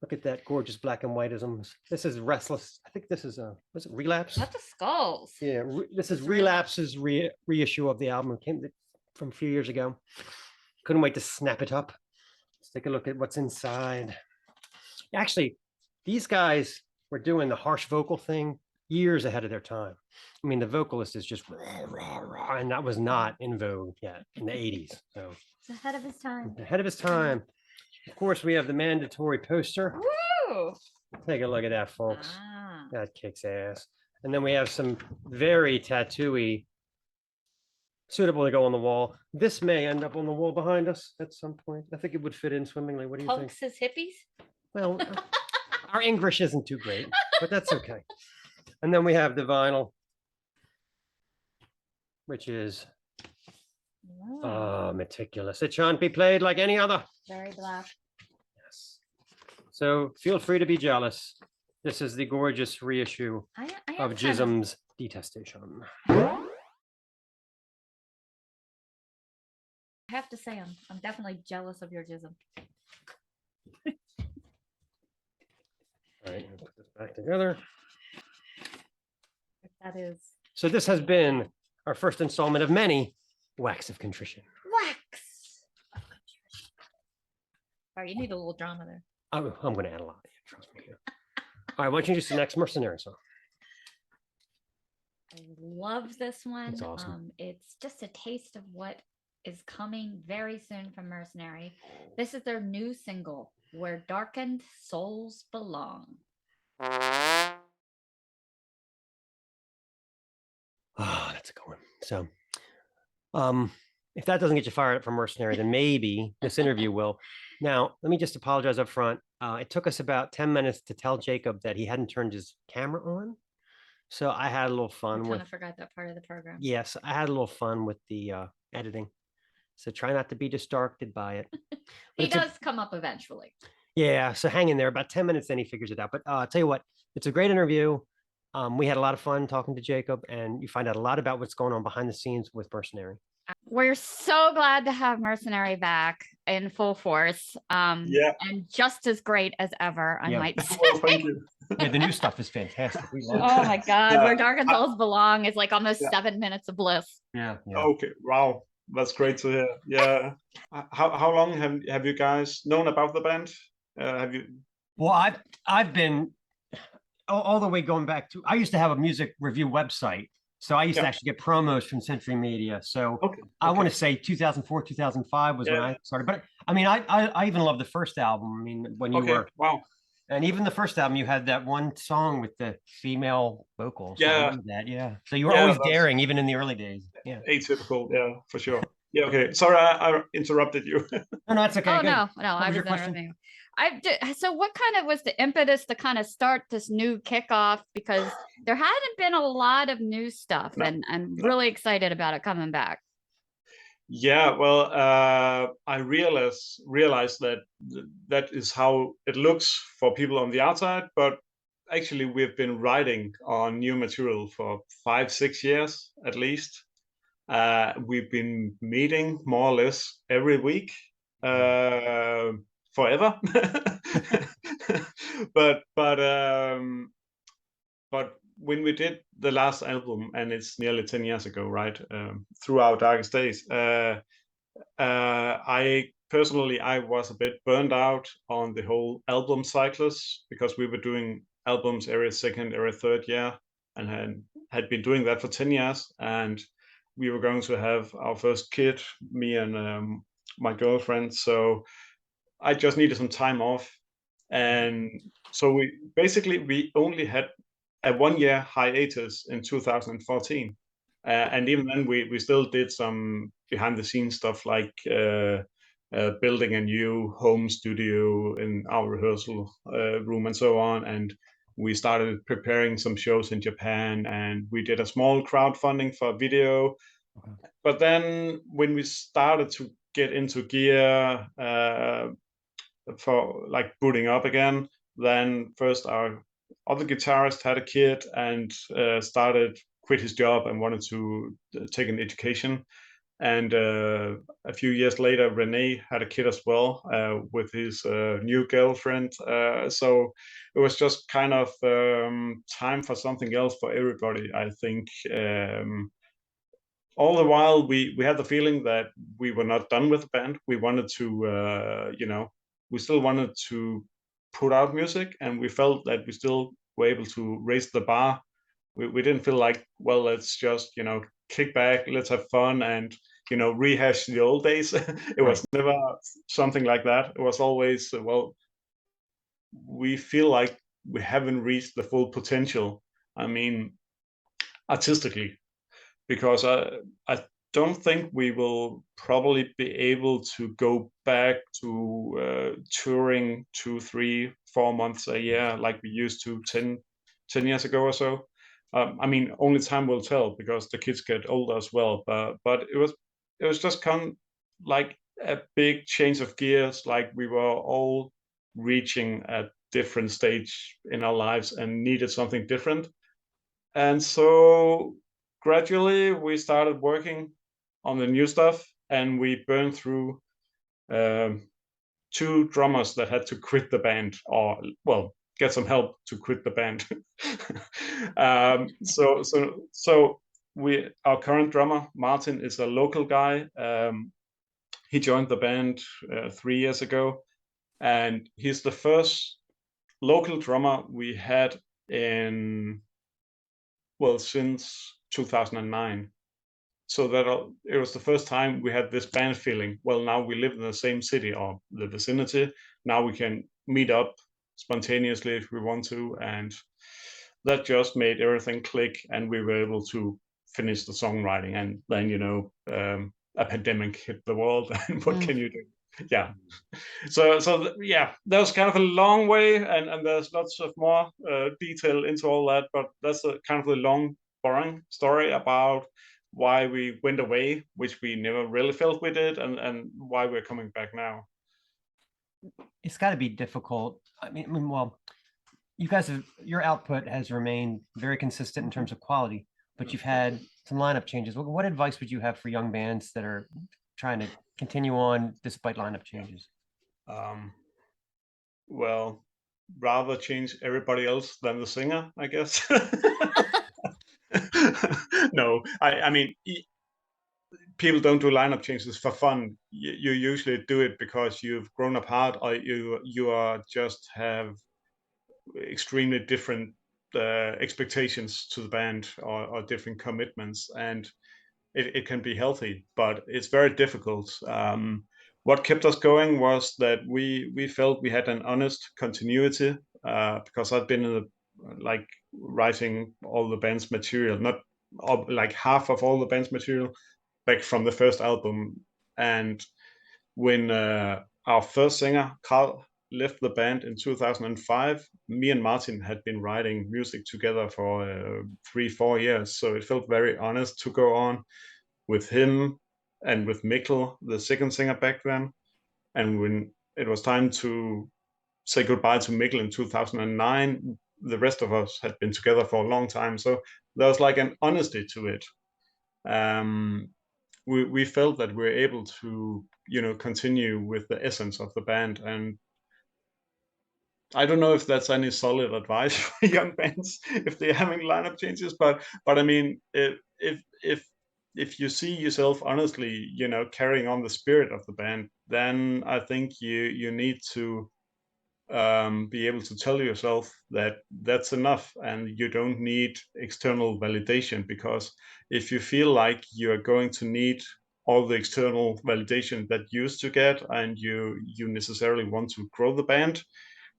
Look at that gorgeous black and whiteisms. This is Restless. I think this is was it Relapse? That's the skulls. Yeah, this is Relapse's reissue of the album. It came from a few years ago. Couldn't wait to snap it up. Let's take a look at what's inside. Actually, these guys were doing the harsh vocal thing years ahead of their time. I mean, the vocalist is just rah, rah, rah, and that was not in vogue yet in the 80s. So it's ahead of his time. Ahead of his time. Of course, we have the mandatory poster. Woo! Take a look at that, folks. That kicks ass. And then we have some very tattooy, suitable to go on the wall. This may end up on the wall behind us at some point. I think it would fit in swimmingly. What do you think? Punks as hippies? Well, our English isn't too great, but that's okay. And then we have the vinyl, which is meticulous. It shan't be played like any other. Very black. Yes. So feel free to be jealous. This is the gorgeous reissue of Jism's Detestation. I have to say, I'm definitely jealous of your Jism. All right, put this back together. That is. So this has been our first installment of many Wax of Contrition. Wax of Contrition. All right, you need a little drama there. I'm going to add a lot. Trust me. All right, why don't you introduce the next Mercenary song? I love this one. It's awesome. It's just a taste of what is coming very soon from Mercenary. This is their new single, Where Darkened Souls Belong. Oh, that's a good one. So, if that doesn't get you fired up for Mercenary, then maybe this interview will. Now, let me just apologize up front. It took us about 10 minutes to tell Jacob that he hadn't turned his camera on. So I had a little fun with. I forgot that part of the program. Yes, I had a little fun with the editing. So try not to be distracted by it. He does come up eventually. Yeah, so hang in there. About 10 minutes, then he figures it out. But I'll tell you what, it's a great interview. We had a lot of fun talking to Jakob, and you find out a lot about what's going on behind the scenes with Mercenary. We're so glad to have Mercenary back in full force. And just as great as ever, I might say. Well, thank you. Yeah, the new stuff is fantastic. We love Oh my God, Where Dark and Souls Belong is like almost 7 minutes of bliss. Yeah. Okay. Wow. That's great to hear. Yeah. How long have you guys known about the band? Have you? Well, I've been all the way going back to, I used to have a music review website. So I used to actually get promos from Century Media. So I want to say 2004, 2005 was when I started. But I mean, I even love the first album. I mean, when you were. Wow. And even the first album, you had that one song with the female vocals. Yeah. So you were always daring, even in the early days. Yeah. Atypical. Yeah, for sure. Yeah. Okay. Sorry, I interrupted you. No, that's okay. Oh, good. no, I was interrupting. So what kind of was the impetus to kind of start this new kickoff? Because there hadn't been a lot of new stuff, and I'm really excited about it coming back. Yeah, well, I realized that is how it looks for people on the outside, but actually we've been writing on new material for 5-6 years at least. We've been meeting more or less every week, forever. But when we did the last album, and it's nearly 10 years ago, right? Through our darkest days, I personally was a bit burned out on the whole album cycles, because we were doing albums every second, every third year, and had been doing that for 10 years. And we were going to have our first kid, me and my girlfriend. So I just needed some time off. And so we only had a 1-year hiatus in 2014, and even then we still did some behind the scenes stuff, like building a new home studio in our rehearsal room and so on. And we started preparing some shows in Japan, and we did a small crowdfunding for video. But then when we started to get into gear for like booting up again, then first our other guitarist had a kid and quit his job and wanted to take an education. And a few years later, Renee had a kid as well, with his new girlfriend. So it was just kind of time for something else for everybody, I think. All the while, we had the feeling that we were not done with the band. We wanted to, we still wanted to put out music, and we felt that we still were able to raise the bar. We didn't feel like, well, let's just kick back, let's have fun, and rehash the old days. It was never something like that. It was always, well, we feel like we haven't reached the full potential, I mean, artistically, because I don't think we will probably be able to go back to touring 2, 3, 4 months a year like we used to 10 years ago or so. I mean, only time will tell, because the kids get older as well. But it was just like a big change of gears. Like we were all reaching a different stage in our lives and needed something different. And so gradually we started working on the new stuff, and we burned through 2 drummers that had to quit the band, or well, get some help to quit the band. So our current drummer Martin is a local guy. He joined the band 3 years ago, and he's the first local drummer we had since 2009. So that it was the first time we had this band feeling. Well, now we live in the same city or the vicinity. Now we can meet up spontaneously if we want to, and that just made everything click, and we were able to finish the songwriting. And then a pandemic hit the world, and what can you do? Yeah. So yeah, that was kind of a long way, and there's lots of more detail into all that, but that's a kind of a long, boring story about why we went away, which we never really felt we did, and why we're coming back now. It's got to be difficult. I mean, well, you guys have, your output has remained very consistent in terms of quality, but you've had some lineup changes. What advice would you have for young bands that are trying to continue on despite lineup changes? Well, rather change everybody else than the singer, I guess. No, I mean, people don't do lineup changes for fun. You usually do it because you've grown apart, or you are just have extremely different expectations to the band, or different commitments, and it can be healthy, but it's very difficult. What kept us going was that we felt we had an honest continuity, because I've been in the, like, writing all the band's material, not like half of all the band's material, back from the first album. And when our first singer Carl left the band in 2005, me and Martin had been writing music together for 3-4 years, so it felt very honest to go on with him and with Mikkel, the second singer back then. And when it was time to say goodbye to Mikkel in 2009, the rest of us had been together for a long time, so there was like an honesty to it. We felt that we were able to, continue with the essence of the band. And I don't know if that's any solid advice for young bands if they're having lineup changes, but I mean, if you see yourself honestly, carrying on the spirit of the band, then I think you need to be able to tell yourself that that's enough, and you don't need external validation. Because if you feel like you are going to need all the external validation that you used to get, and you necessarily want to grow the band,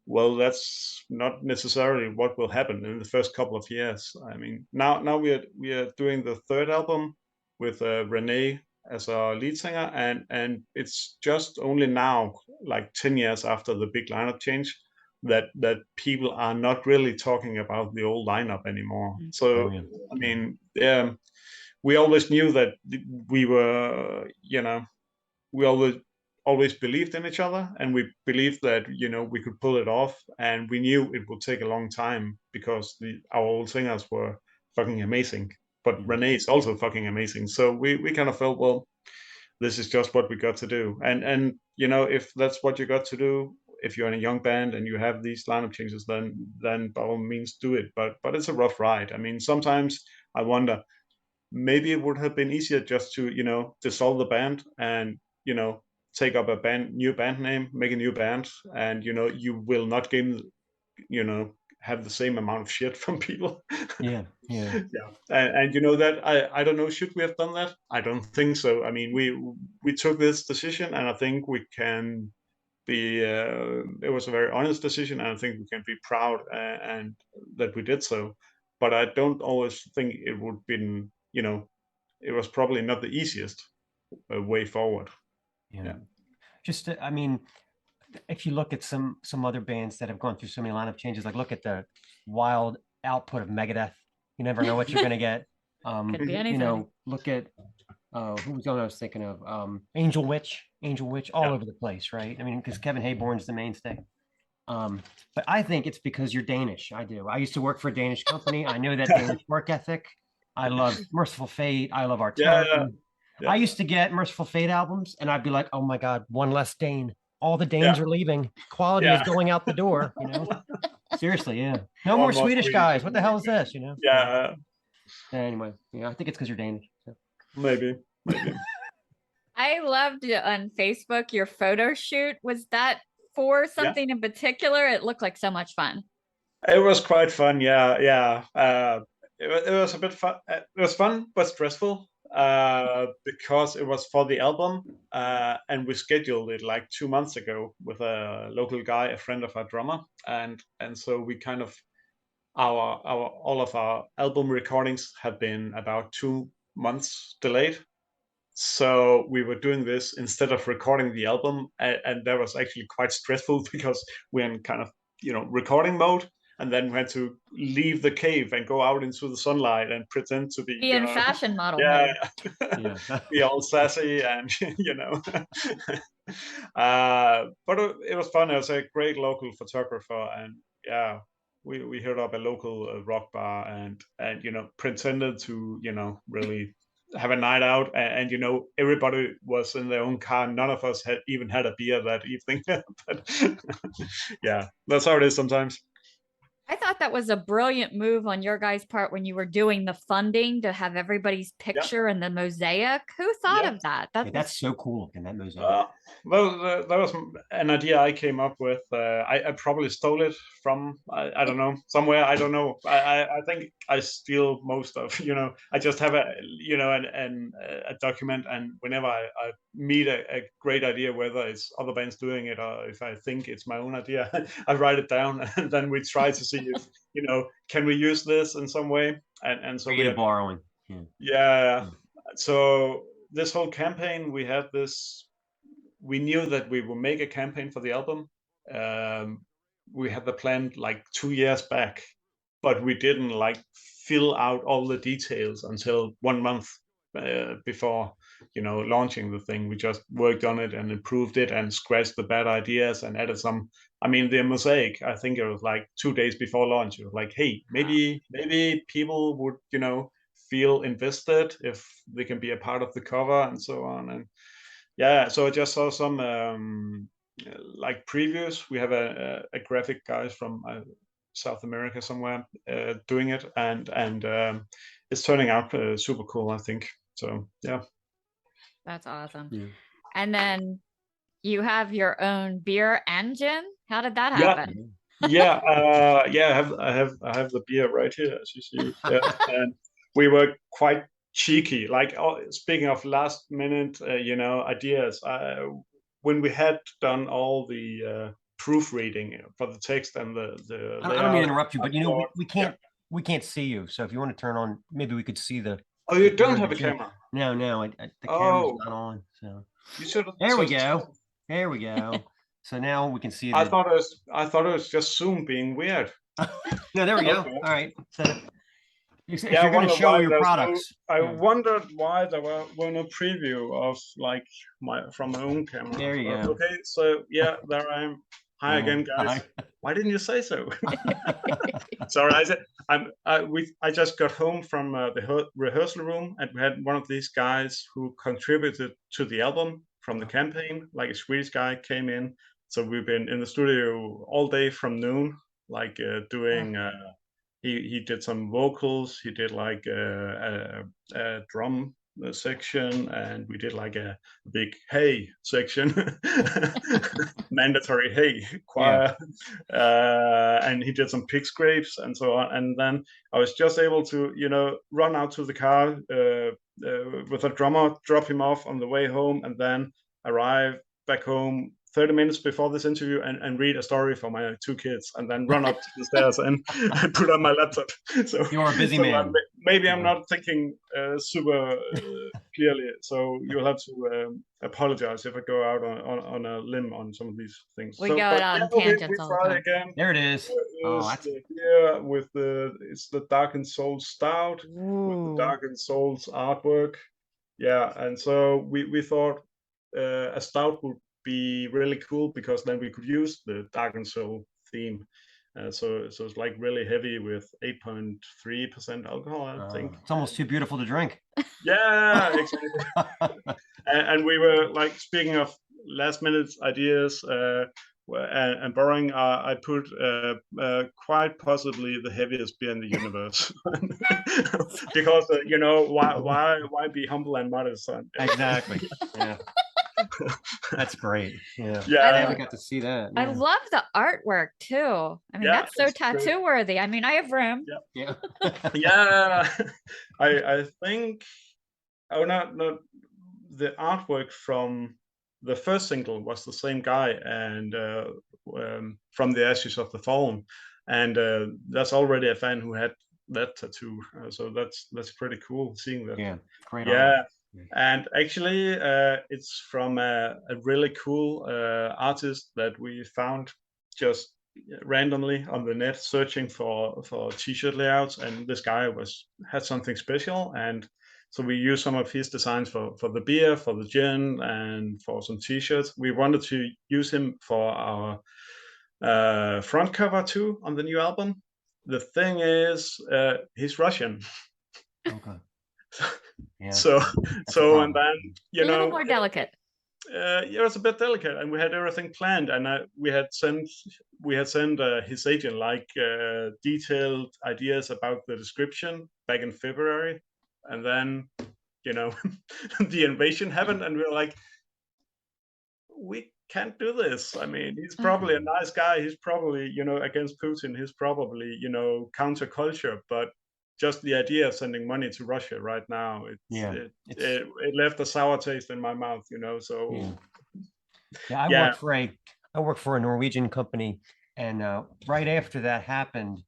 well, that's not necessarily what will happen in the first couple of years. I mean, now we are doing the third album with Renee as our lead singer, and it's just only now, like 10 years after the big lineup change, that people are not really talking about the old lineup anymore. So I mean, we always knew that we were, we always believed in each other, and we believed that we could pull it off, and we knew it would take a long time because our old singers were fucking amazing, but Renee is also fucking amazing. So we kind of felt, well, this is just what we got to do, and if that's what you got to do, if you're in a young band and you have these lineup changes, then by all means do it. But it's a rough ride. I mean, sometimes I wonder, maybe it would have been easier just to dissolve the band and take up a new band name, make a new band, and you will not gain have the same amount of shit from people. Yeah. And that I don't know, should we have done that? I don't think so. I mean, we took this decision, and I think we can be it was a very honest decision, and I think we can be proud and that we did so. But I don't always think it would been, it was probably not the easiest way forward. Yeah. Just I mean, if you look at some other bands that have gone through so many lineup changes, like look at the wild output of Megadeth. You never know what you're going to get. Could be anything. Look at who was the one I was thinking of? Angel Witch, all over the place, right? I mean, because Kevin Hayborn's the mainstay. But I think it's because you're Danish. I do. I used to work for a Danish company. I know that Danish work ethic. I love Merciful Fate. I love Artillery. Yeah. I used to get Merciful Fate albums, and I'd be like, "Oh my God, one less Dane. All the Danes are leaving. Quality is going out the door." Seriously, yeah. No more Swedish guys. What the hell is this? Yeah. Anyway, I think it's because you're Danish. So. Maybe. I loved on Facebook your photo shoot. Was that for something in particular? It looked like so much fun. It was quite fun. Yeah. It was a bit fun. It was fun but stressful. Because it was for the album, and we scheduled it like 2 months ago with a local guy, a friend of our drummer, and so we kind of all of our album recordings have been about 2 months delayed. So we were doing this instead of recording the album, and that was actually quite stressful because we're in kind of recording mode, and then we had to leave the cave and go out into the sunlight and pretend to be, Be in fashion model yeah, mode. be all sassy and but it was fun. It was a great local photographer, and yeah, we hit up a local rock bar and pretended to really have a night out, and everybody was in their own car. None of us had even had a beer that evening. But yeah, that's how it is sometimes. I thought that was a brilliant move on your guys' part when you were doing the funding to have everybody's picture in the mosaic. Who thought of that? That's so cool. And that mosaic. Well, that was an idea I came up with. I probably stole it from I don't know, somewhere. I don't know. I think I steal most of. I just have a document, and whenever I meet a great idea, whether it's other bands doing it or if I think it's my own idea, I write it down, and then we try to see if can we use this in some way, and so we are borrowing. Yeah. So this whole campaign, we had this. We knew that we would make a campaign for the album. We had the plan like 2 years back, but we didn't fill out all the details until 1 month before launching the thing. We just worked on it and improved it and scratched the bad ideas and added some. I mean, the mosaic, I think it was like 2 days before launch. It was like, hey, maybe people would feel invested if they can be a part of the cover and so on. And yeah, so I just saw some previews. We have a graphic guys from South America somewhere doing it, and it's turning out super cool, I think. So yeah, that's awesome. Yeah. And then you have your own beer engine. How did that happen? Yeah, I have the beer right here, as you see. Yeah. And we were quite cheeky. Speaking of last minute, ideas. When we had done all the proofreading for the text and the I don't mean to interrupt you, but we can't see you. So if you want to turn on, maybe we could see the. Oh, you don't have a camera? No, the camera's not on. So you should. There we go. There we go. So now we can see. I thought it was just Zoom being weird. No, there we go. All right. So if you're going to show your products. I wondered why there were no preview of from my own camera. There you go. Okay, so yeah, there I am. Hi again, guys. Hi. Why didn't you say so? Sorry, I just got home from the rehearsal room, and we had one of these guys who contributed to the album from the campaign, like a Swedish guy came in. So we've been in the studio all day from noon, doing. He did some vocals. He did a drum section, and we did a big hey section, mandatory hey choir, and he did some pig scrapes and so on. And then I was just able to run out to the car with a drummer, drop him off on the way home, and then arrive back home 30 minutes before this interview and read a story for my 2 kids, and then run up the stairs and put on my laptop. So you're a busy man. Maybe I'm not thinking super clearly, so you'll have to apologize if I go out on a limb on some of these things. We go out on tangents all the time. Again. There it is. It's the Darkened Souls Stout. With the Darkened Souls artwork. Yeah, and so we thought a stout would be really cool, because then we could use the Darkened Soul theme. So it's really heavy with 8.3% alcohol, I think. It's almost too beautiful to drink. Yeah, exactly. and we were speaking of last minute ideas and borrowing, I put quite possibly the heaviest beer in the universe. Because why be humble and modest? Exactly. Yeah. That's great. Yeah. Yeah. I got to see that. Yeah. I love the artwork too. I mean, that's so tattoo worthy. I mean, I have room. Yeah. Yeah. I think not the artwork from the first single was the same guy, and From the Ashes of the Fallen, and that's already a fan who had that tattoo. So that's pretty cool seeing that. Yeah. Great. Yeah. And actually, it's from a really cool artist that we found just randomly on the net searching for t-shirt layouts, and this guy had something special, and so we used some of his designs for the beer, for the gin, and for some t-shirts. We wanted to use him for our front cover too on the new album. The thing is, he's Russian. Okay. Yeah. So and then A little more delicate. it was a bit delicate, and we had everything planned, and we had sent his agent like detailed ideas about the description back in February, and then the invasion happened, and we were like, we can't do this. I mean, he's probably a nice guy. He's probably against Putin. He's probably counterculture, but just the idea of sending money to Russia right now, it left a sour taste in my mouth, so I work for a Norwegian company, and right after that happened,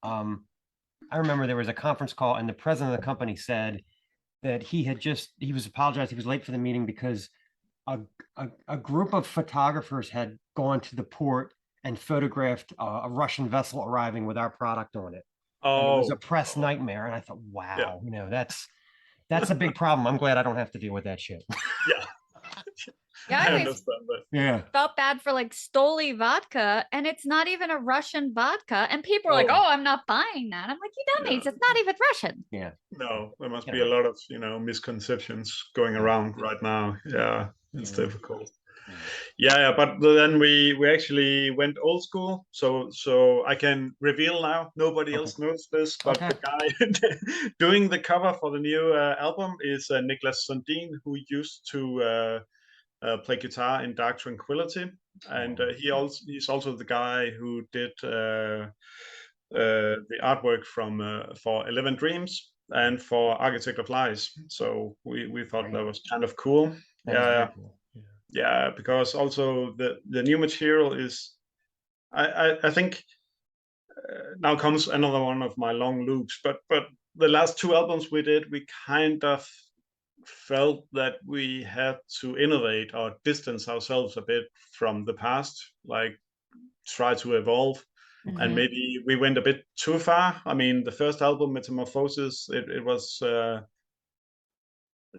I remember there was a conference call, and the president of the company said that he was apologized. He was late for the meeting because a group of photographers had gone to the port and photographed a Russian vessel arriving with our product on it. And it was a press nightmare. And I thought, wow, that's a big problem. I'm glad I don't have to deal with that shit. Yeah, I always felt bad for like Stoli vodka, and it's not even a Russian vodka. And people are like, "Oh, I'm not buying that." I'm like, "You dummies, it's not even Russian." Yeah. No, there must be a lot of misconceptions going around right now. Yeah, it's difficult. Yeah, but then we actually went old school, so I can reveal now. Nobody else knows this, but the guy doing the cover for the new album is Niklas Sundin, who used to play guitar in Dark Tranquillity, and he's also the guy who did the artwork for 11 Dreams and for Architect of Lies. So we thought that was kind of cool. Yeah, because also the new material is, I think now comes another one of my long loops, but the last two albums we did, we kind of felt that we had to innovate or distance ourselves a bit from the past, like try to evolve. And maybe we went a bit too far. I mean, the first album, Metamorphosis, it was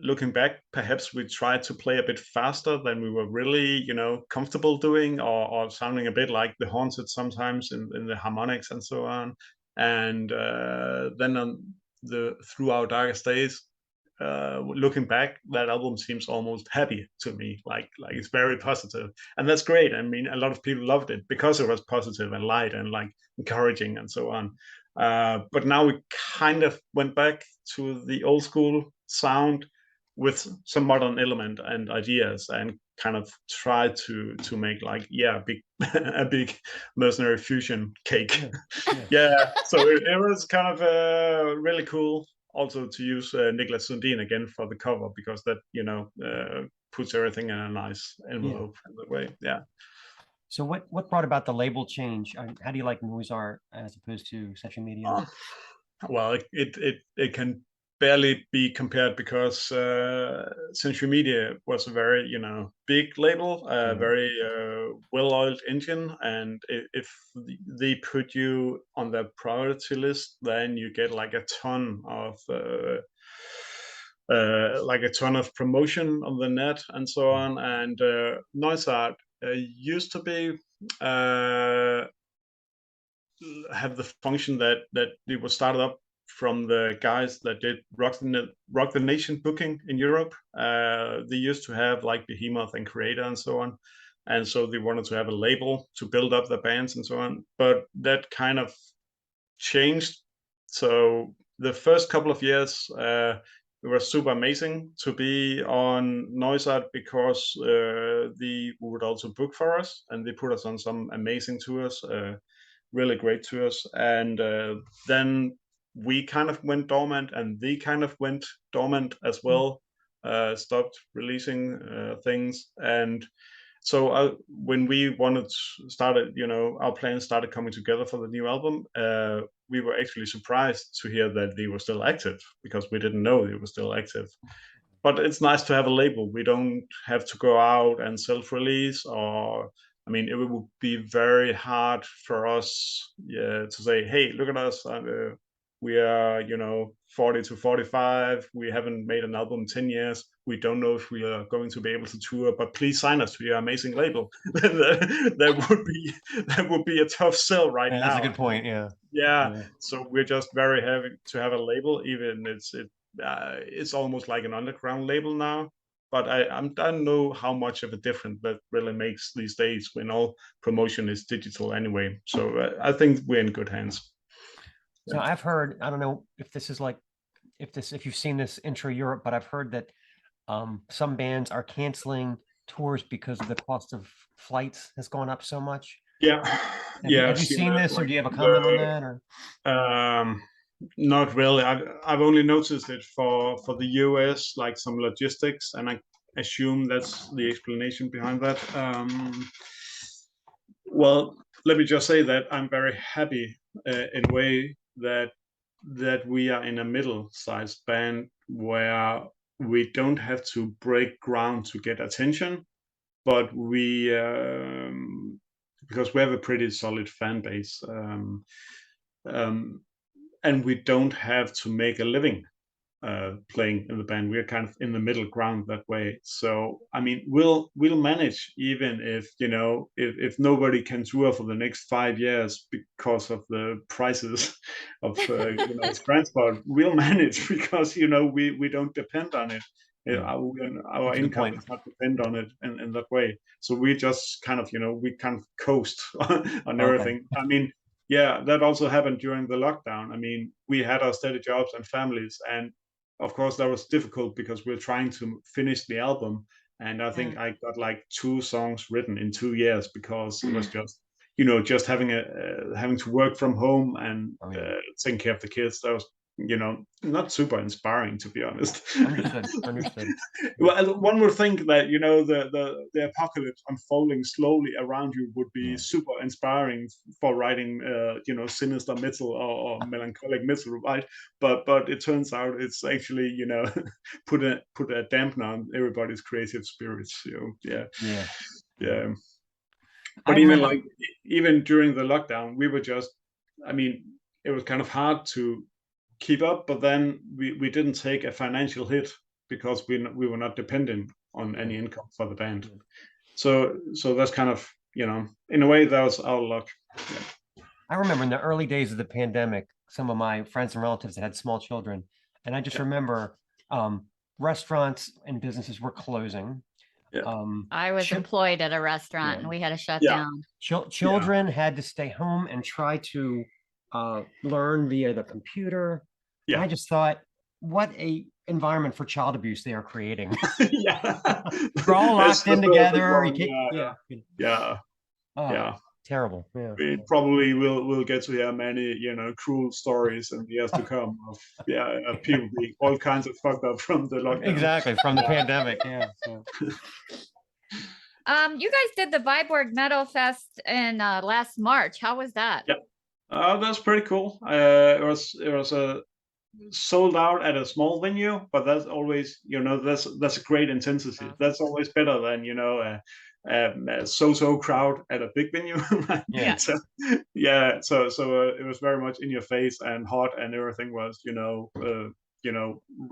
looking back, perhaps we tried to play a bit faster than we were really comfortable doing, or sounding a bit like The Haunted sometimes in the harmonics and so on. And then on Through Our Darkest Days, looking back, that album seems almost happy to me, like it's very positive, and that's great. I mean, a lot of people loved it because it was positive and light and like encouraging and so on. But now we kind of went back to the old school sound with some modern element and ideas, and kind of tried to make like a big Mercenary fusion cake. So it was kind of really cool also to use Niklas Sundin again for the cover, because that puts everything in a nice envelope in that way. So what brought about the label change? How do you like noise art as opposed to Session Media? Well, it can barely be compared, because Century Media was a very big label, very well-oiled engine, and if they put you on their priority list, then you get like a ton of promotion on the net and so on. And noise art used to be have the function that it was started up from the guys that did Rock the Nation booking in Europe. They used to have like Behemoth and Creator and so on, and so they wanted to have a label to build up their bands and so on. But that kind of changed. So the first couple of years, it was super amazing to be on Noise Art, because they would also book for us, and they put us on some amazing tours, really great tours. And then we kind of went dormant, and they kind of went dormant as well, stopped releasing things. And so when we started, our plans started coming together for the new album, we were actually surprised to hear that they were still active, because we didn't know they were still active. But it's nice to have a label. We don't have to go out and self-release or I mean, it would be very hard for us to say, hey, look at us. We are, 40 to 45. We haven't made an album in 10 years. We don't know if we are going to be able to tour, but please sign us to your amazing label. that would be a tough sell right now. That's a good point. Yeah. Yeah. So we're just very happy to have a label, even it's almost like an underground label now. But I don't know how much of a difference that really makes these days when all promotion is digital anyway. So I think we're in good hands. So I've heard, I don't know if this is like, if you've seen this intra Europe, but I've heard that some bands are canceling tours because the cost of flights has gone up so much. Yeah. Have you seen this, or do you have a comment on that? Or not really. I've only noticed it for the US, like some logistics, and I assume that's the explanation behind that. Well, let me just say that I'm very happy in a way that we are in a middle-sized band where we don't have to break ground to get attention, but we because we have a pretty solid fan base, and we don't have to make a living playing in the band. We're kind of in the middle ground that way. So I mean, we'll manage, even if if nobody can tour for the next 5 years because of the prices of transport. We'll manage because we don't depend on it. Our income does not depend on it in that way. So we just kind of we kind of coast on everything. I mean, yeah, that also happened during the lockdown. I mean, we had our steady jobs and families, and of course that was difficult because we're trying to finish the album. And I think I got like 2 songs written in 2 years because it was just just having to work from home and taking care of the kids. That was not super inspiring, to be honest. Understood. Well, one would think that the apocalypse unfolding slowly around you would be super inspiring for writing sinister metal or melancholic metal, right? But it turns out it's actually put a dampener on everybody's creative spirits. Yeah. But even during the lockdown, we were just, I mean, it was kind of hard to keep up, but then we didn't take a financial hit because we were not dependent on any income for the band. So that's kind of in a way that was our luck. I remember in the early days of the pandemic, some of my friends and relatives that had small children, and I just remember restaurants and businesses were closing. I was employed at a restaurant and we had to shut down. Children had to stay home and try to learn via the computer. I just thought, what a environment for child abuse they are creating. We're all locked in together. Terrible. Yeah. We probably will get to hear many cruel stories in the years to come of people being all kinds of fucked up from the lockdown. Exactly, from the pandemic. You guys did the Viborg Metal Fest in last March. How was that? That's pretty cool. It was a sold out at a small venue, but that's always that's a great intensity. That's always better than a so-so crowd at a big venue. So it was very much in your face and hot, and everything was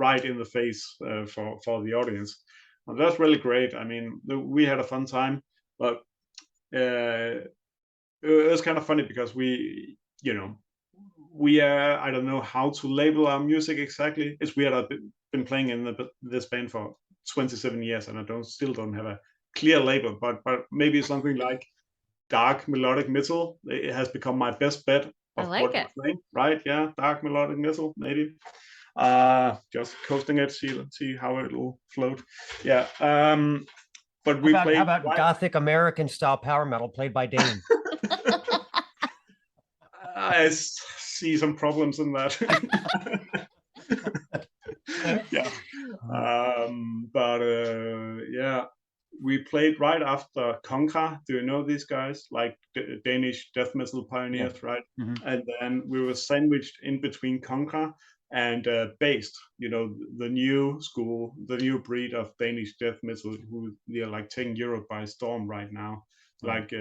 right in the face for the audience. And that's really great. I mean, we had a fun time, but it was kind of funny because we I don't know how to label our music exactly. It's weird. I've been playing in this band for 27 years and I still don't have a clear label, but maybe something like dark melodic metal. It has become my best bet of what we're playing, right? Yeah, dark melodic metal, maybe. Just coasting it, see how it'll float. Yeah. But we play. How about gothic American style power metal played by Dane? I see some problems in that. We played right after Contra. Do you know these guys? Like Danish death metal pioneers, right? And then we were sandwiched in between Contra and Based, the new school, the new breed of Danish death metal, who they are like taking Europe by storm right now. like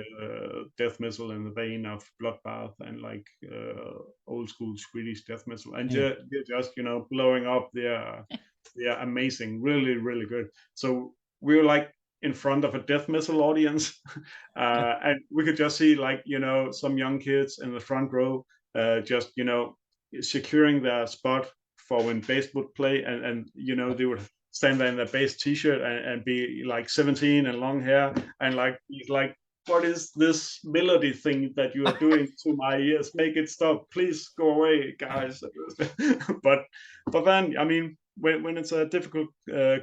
death metal in the vein of Bloodbath and like old school Swedish death metal, and they're just blowing up. They're amazing, really, really good. So we were like in front of a death metal audience, and we could just see like some young kids in the front row, just securing their spot for when bass would play, and they would stand there in their bass t-shirt and be like 17 and long hair, and like he's like, what is this melody thing that you are doing to my ears? Make it stop, please go away, guys. but then, I mean, when it's a difficult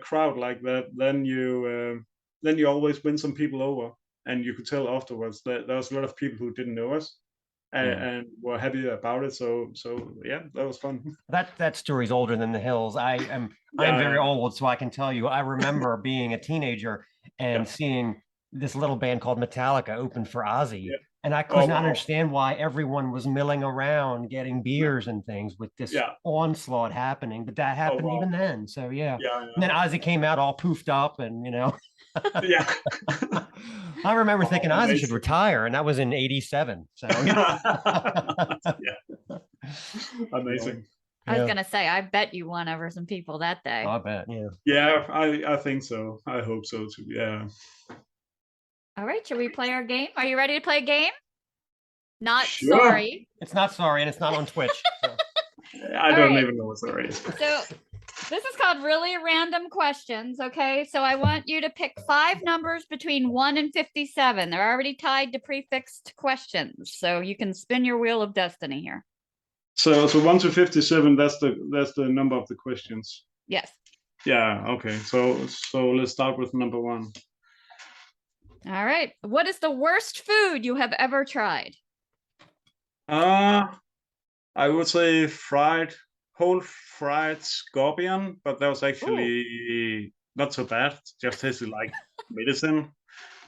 crowd like that, then you always win some people over, and you could tell afterwards that there was a lot of people who didn't know us and were happy about it. So yeah, that was fun. That story's older than the hills. I'm very old, so I can tell you. I remember being a teenager and seeing this little band called Metallica open for Ozzy. Yeah. And I could not understand why everyone was milling around getting beers and things with this onslaught happening. But that happened even then. So yeah. And then Ozzy came out all poofed up and Yeah. I remember thinking Ozzy should retire, and that was in '87. So amazing. I was gonna say, I bet you won over some people that day. I bet, yeah. Yeah, I think so. I hope so too. Yeah. All right, should we play our game? Are you ready to play a game? Not sure. Sorry. It's not Sorry, and it's not on Twitch. So. I don't even know what Sorry is. So this is called Really Random Questions, okay? So I want you to pick 5 numbers between 1 and 57. They're already tied to prefixed questions, so you can spin your wheel of destiny here. So 1 to 57, that's the number of the questions. Yes. Yeah, okay. So let's start with number 1. All right. What is the worst food you have ever tried? I would say whole fried scorpion, but that was actually not so bad. Just tasted like medicine.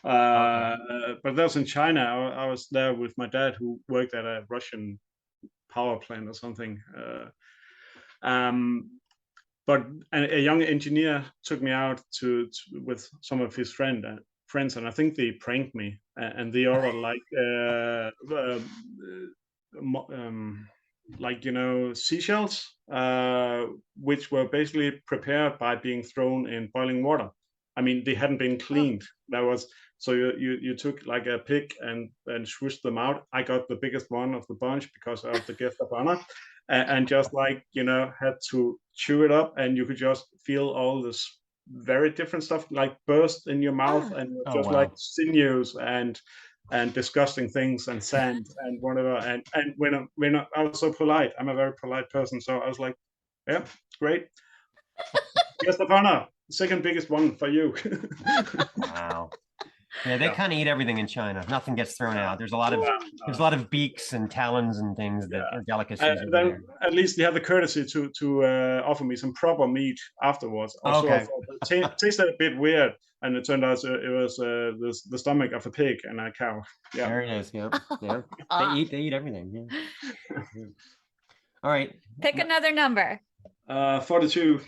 But that was in China. I was there with my dad, who worked at a Russian power plant or something. But a young engineer took me out with some of his friends, and I think they pranked me, and they ordered like seashells, which were basically prepared by being thrown in boiling water. I mean, they hadn't been cleaned. That was so you took like a pig and swished them out. I got the biggest one of the bunch because of the guest of honor, and just had to chew it up, and you could just feel all this very different stuff like burst in your mouth, and just like sinews and disgusting things and sand and whatever. And when I was so polite, I'm a very polite person, so I was like, yeah, great. Guest of honor, second biggest one for you. Wow. Yeah, they kind of eat everything in China. Nothing gets thrown out. There's a lot of beaks and talons and things that are delicacies. And then at least they had the courtesy to offer me some proper meat afterwards. Okay. It tasted a bit weird, and it turned out it was the stomach of a pig and a cow. Yeah. There it is. Yeah. Yeah. They eat everything. Yeah. All right. Pick another number. 42.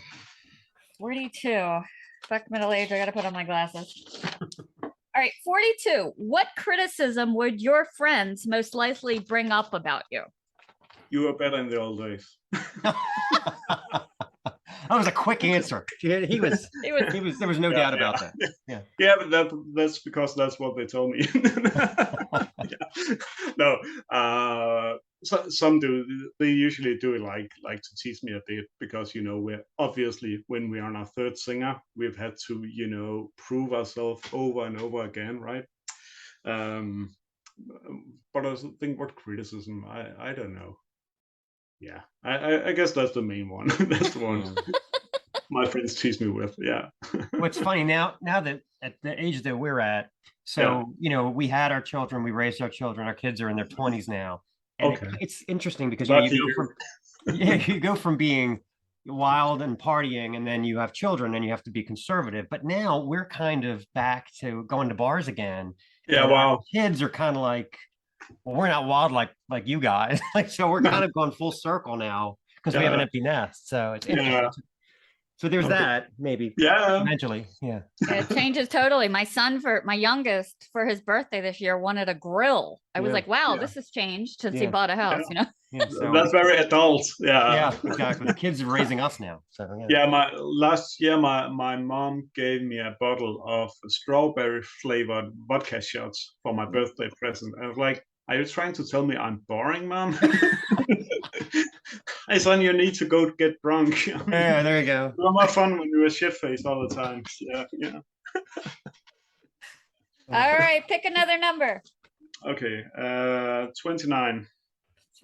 42. Fuck middle age. I gotta put on my glasses. All right, 42. What criticism would your friends most likely bring up about you? You were better in the old days. That was a quick answer. He was. There was no doubt about that. Yeah. Yeah, but that's because that's what they told me. No, some do. They usually do like to tease me a bit because we're obviously, when we are on our third singer, we've had to prove ourselves over and over again, right? But I think what criticism? I don't know. Yeah, I guess that's the main one. That's the one my friends tease me with. Yeah. What's funny now that at the age that we're at, so we had our children, we raised our children, our kids are in their 20s now, and it's interesting because you go from being wild and partying, and then you have children and you have to be conservative. But now we're kind of back to going to bars again. Yeah, wow. Our kids are kind of like, well, we're not wild like you guys. So we're kind of going full circle now because we have an empty nest. So it's interesting. So there's Okay. that, maybe. Yeah. Eventually. Yeah. It changes totally. My son, for my youngest, for his birthday this year, wanted a grill. I was Yeah. like, wow, Yeah. this has changed since he Yeah. bought a house, Yeah. Yeah. So That's very adult. yeah, exactly. The kids are raising us now. So yeah. Yeah, last year my mom gave me a bottle of strawberry flavored vodka shots for my birthday present. And I was like, "Are you trying to tell me I'm boring, mom?" Hey son, you need to go get drunk. Yeah, there you go. You're more fun when you were shit faced all the time. Yeah, yeah. All right, pick another number. Okay, 29.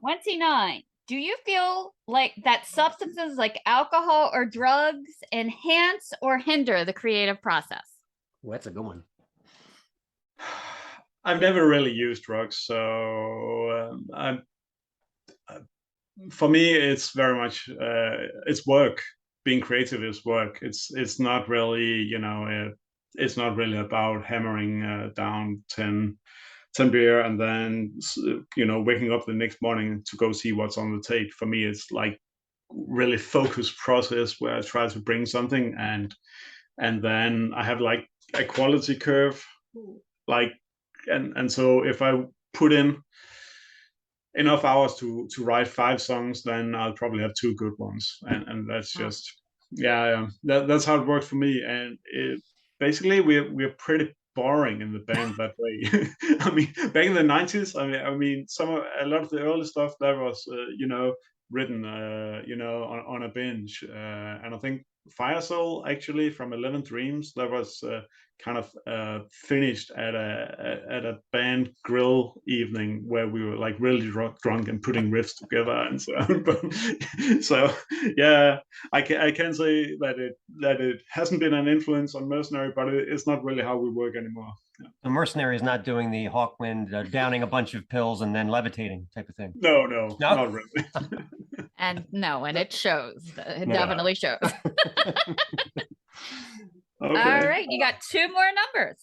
29. Do you feel like that substances like alcohol or drugs enhance or hinder the creative process? Well, that's a good one. I've never really used drugs, so for me, it's very much it's work. Being creative is work. It's not really, it's not really about hammering down 10 beer and then waking up the next morning to go see what's on the tape. For me, it's like really focused process where I try to bring something and then I have like a quality curve, like and so if I put in enough hours to write 5 songs, then I'll probably have 2 good ones, and that's just that's how it works for me. And basically we're pretty boring in the band that way. I mean, back in the 90s, I mean a lot of the early stuff that was written on a binge, and I think Fire Soul actually from 11 Dreams that was kind of finished at a band grill evening where we were like really drunk and putting riffs together and so on. But, so yeah, I can say that it hasn't been an influence on Mercenary, but it's not really how we work anymore. Yeah. The Mercenary is not doing the Hawkwind downing a bunch of pills and then levitating type of thing. No, not really. And no, and it shows. It definitely shows. Okay. All right, you got 2 more numbers.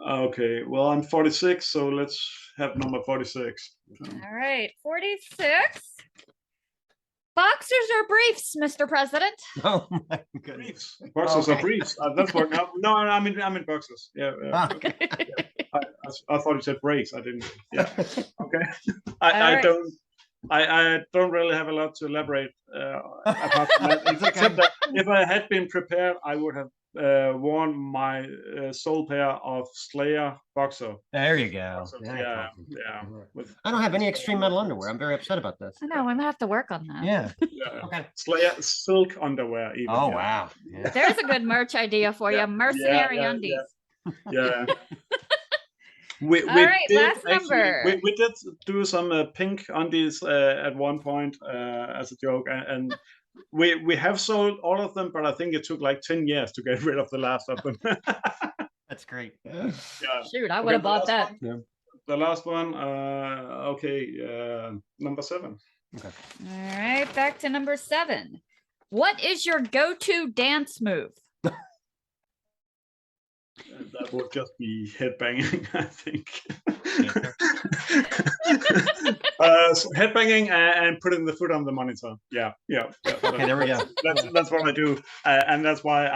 Okay, well, I'm 46, so let's have number 46. All right, 46. Boxers or briefs, Mr. President? Oh my goodness. Briefs. Boxers Okay. are briefs. That's what. No, I'm in boxers. Yeah. Ah. I thought you said breaks. I didn't. Yeah. Okay. All I right. don't. I don't really have a lot to elaborate apart from that, except that if I had been prepared, I would have worn my sole pair of Slayer boxer. There you go. boxers. Yeah. Yeah. I don't have any extreme metal underwear. I'm very upset about this. I know, I'm gonna have to work on that. Yeah. Yeah. Okay. Slayer silk underwear. Even, Oh yeah. wow. Yeah. There's a good merch idea for you. Mercenary undies. Yeah. We All right, did last number. We did do some pink undies at one point as a joke, and we have sold all of them, but I think it took like 10 years to get rid of the last of them. That's great. Yeah. Shoot, I would have bought that. The last one, number 7. Okay. All right, back to number 7. What is your go-to dance move? That would just be headbanging, I think. So headbanging and putting the foot on the monitor. Yeah. Okay, there we go. That's what I do, and that's why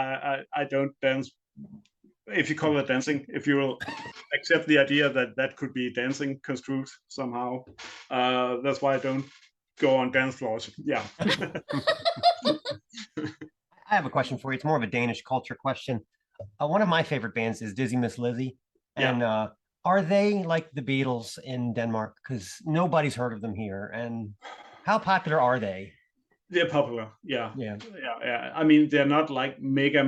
I don't dance. If you call it dancing, if you will accept the idea that could be dancing construed somehow, that's why I don't go on dance floors. Yeah. I have a question for you. It's more of a Danish culture question. One of my favorite bands is Dizzy Miss Lizzy. And are they like the Beatles in Denmark? Because nobody's heard of them here. And how popular are they? They're popular. Yeah. Yeah. I mean, they're not like mega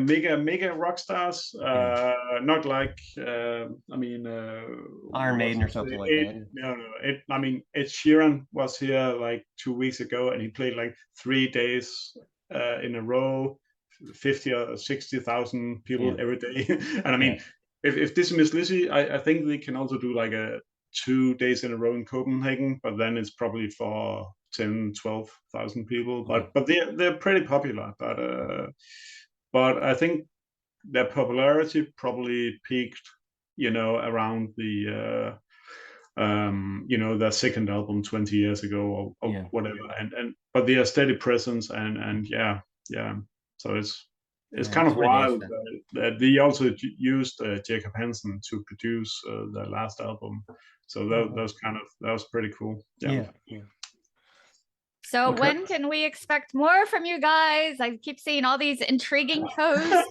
rock stars. Not like Iron Maiden or something like that. No. I mean, Ed Sheeran was here like 2 weeks ago, and he played like 3 days in a row, 50 or 60,000 people every day. And I mean, if this is Miss Lizzy, I think they can also do like a 2 days in a row in Copenhagen, but then it's probably for 10, 12,000 people. But they're pretty popular. But I think their popularity probably peaked, around the their second album 20 years ago or whatever. But they are steady presence and yeah. So it's Yeah, kind of that's what it is wild then. that we also used Jacob Hansen to produce the last album. So that was pretty cool. Yeah. Yeah. So Okay. when can we expect more from you guys? I keep seeing all these intriguing shows.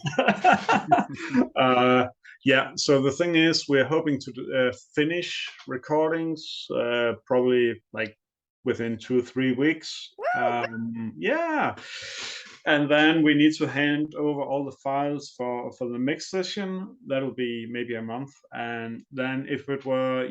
Yeah, so the thing is, we're hoping to finish recordings probably like within 2-3 weeks. Yeah, and then we need to hand over all the files for the mix session. That'll be maybe a month, and then if it were,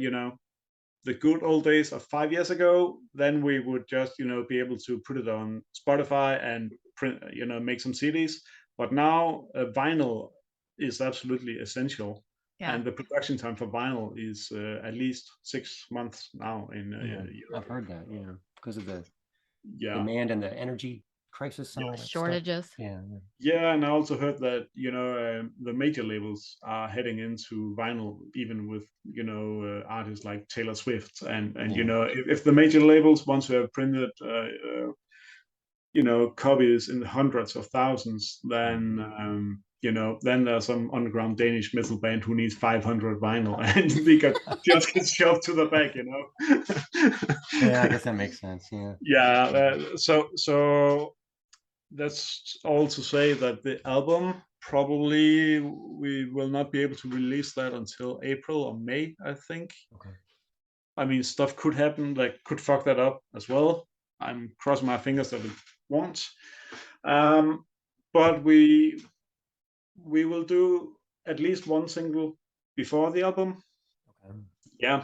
the good old days of 5 years ago, then we would just, be able to put it on Spotify and print, make some CDs. But now vinyl is absolutely essential. Yeah. And the production time for vinyl is at least 6 months now in Europe. I've heard that. Yeah, because of the Yeah. demand and the energy crisis and all that stuff. Shortages. Yeah. Yeah, and I also heard that the major labels are heading into vinyl, even with artists like Taylor Swift, and if the major labels want to have printed copies in the hundreds of thousands, then then there's some underground Danish metal band who needs 500 vinyl, and we could just get shoved to the back, Yeah, I guess that makes sense. Yeah. Yeah. So that's all to say that the album, probably we will not be able to release that until April or May, I think. Okay. I mean, stuff could happen that could fuck that up as well. I'm crossing my fingers that it won't. But we will do at least one single before the album. Okay. Yeah.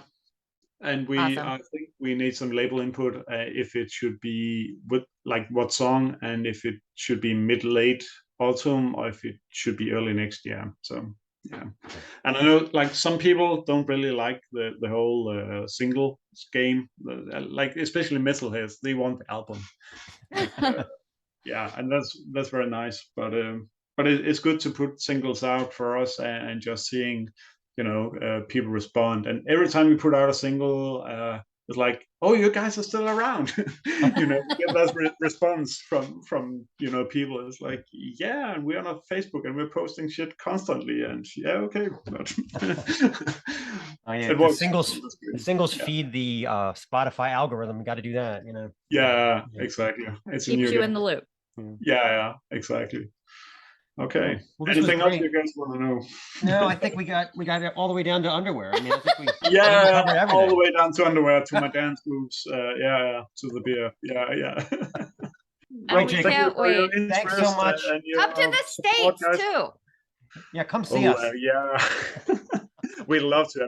And Awesome. I think we need some label input if it should be with like what song, and if it should be mid-late autumn, or if it should be early next year. So yeah, and I know like some people don't really like the whole single game, like especially metalheads, they want the album. Yeah, and that's very nice, but it's good to put singles out for us and just seeing people respond. And every time we put out a single, it's like, oh, you guys are still around. Get that response from people. It's like, yeah, and we're on Facebook and we're posting shit constantly, and yeah, okay. Oh yeah, the singles feed the Spotify algorithm. We got to do that, Yeah, exactly. It's Keeps you in the loop. Yeah, exactly. Okay. Well, anything else you guys want to know? No, I think we got it all the way down to underwear. I mean, I think we covered everything. All the way down to underwear, to my dance moves. To the beer. Yeah. Right, we can't wait. Thanks so much. Come to the States too. Yeah, come see us. Yeah. We'd love to.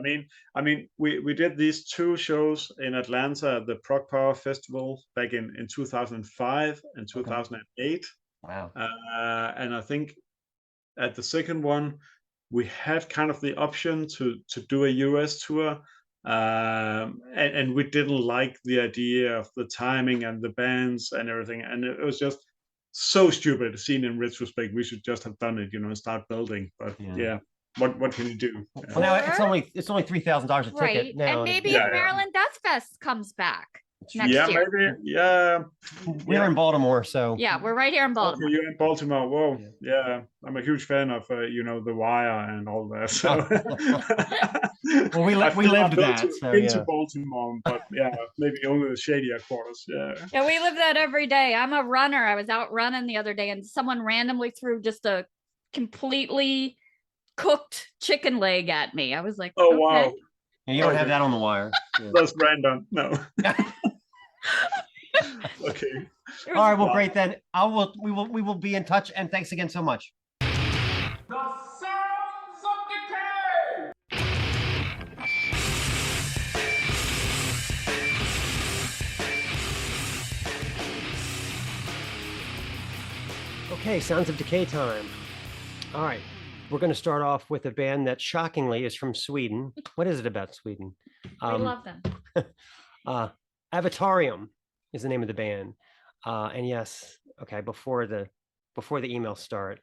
I mean, we did these 2 shows in Atlanta at the Prog Power Festival back in 2005 and 2008. Wow. And I think at the second one, we had kind of the option to do a US tour. And we didn't like the idea of the timing and the bands and everything. And it was just so stupid. Seen in retrospect, we should just have done it, and start building. But yeah. What can you do? Well, now it's only $3,000 a ticket. Right. Now, and maybe Maryland Death Fest comes back next year. Maybe. Yeah. We're in Baltimore, so yeah, we're right here in Baltimore. Okay, you're in Baltimore. Whoa. Yeah. I'm a huge fan of The Wire and all that. So well, we lived that. Into Baltimore, but yeah, maybe only the shadier quarters. Yeah, we live that every day. I'm a runner. I was out running the other day, and someone randomly threw just a completely cooked chicken leg at me. I was like, oh, okay. wow. And you don't have that on the wire. Yeah. That's random. No. Okay. All right. Well, great then. We will be in touch, and thanks again so much. The sounds of decay. Okay, Sounds of Decay time. All right. We're going to start off with a band that shockingly is from Sweden. What is it about Sweden? We love them. Avatarium is the name of the band. And yes, okay, before the emails start,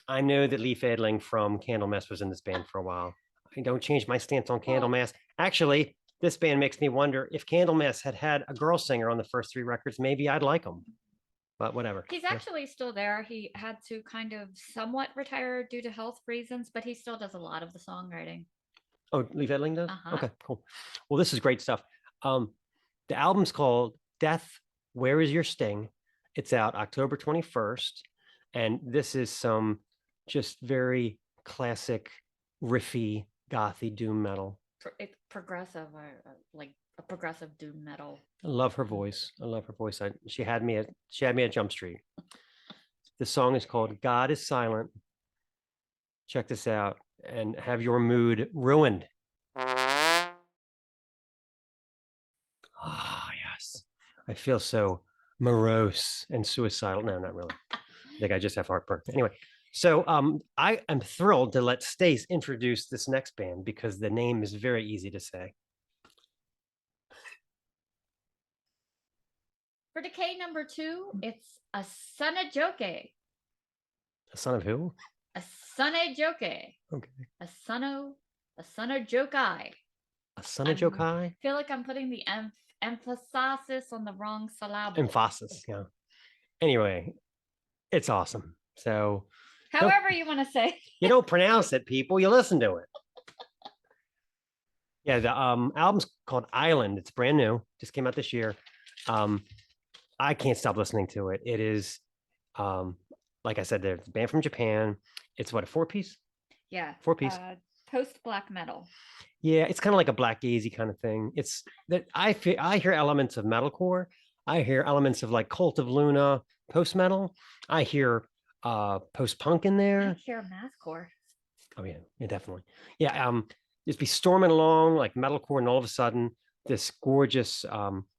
I know that Leif Edling from Candlemass was in this band for a while. I don't change my stance on Candlemass. Actually, this band makes me wonder if Candlemass had a girl singer on the first 3 records, maybe I'd like them. but whatever. He's Yeah. actually still there. He had to kind of somewhat retire due to health reasons, but he still does a lot of the songwriting. Oh, Lee Vedling does? Uh-huh. Okay, cool. Well, this is great stuff. The album's called Death, Where Is Your Sting? It's out October 21st. And this is some just very classic, riffy, gothy doom metal. It's progressive, like a progressive doom metal. I love her voice. I love her voice. She had me at Jump Street. The song is called God is Silent. Check this out and have your mood ruined. Ah, yes. I feel so morose and suicidal. No, not really. I think I just have heartburn. Anyway, so I am thrilled to let Stace introduce this next band because the name is very easy to say. For Decay number 2, it's a Snaggletooth. A son of who? A Snaggletooth. Okay. A Snaggletooth. A son of Jokai? I feel like I'm putting the emphasis on the wrong syllable. Emphasis, yeah. Anyway, it's awesome. So However you want to say. you don't pronounce it, people. You listen to it. Yeah, the album's called Island. It's brand new. Just came out this year. I can't stop listening to it. It is, like I said, they're a band from Japan. It's what, a 4-piece? Yeah. 4-piece. Post black metal. Yeah, it's kind of like a black gazy kind of thing. It's that I hear elements of metalcore. I hear elements of like Cult of Luna, post metal. I hear post punk in I there. hear mathcore. Oh yeah, definitely. Yeah, just be storming along like metalcore, and all of a sudden this gorgeous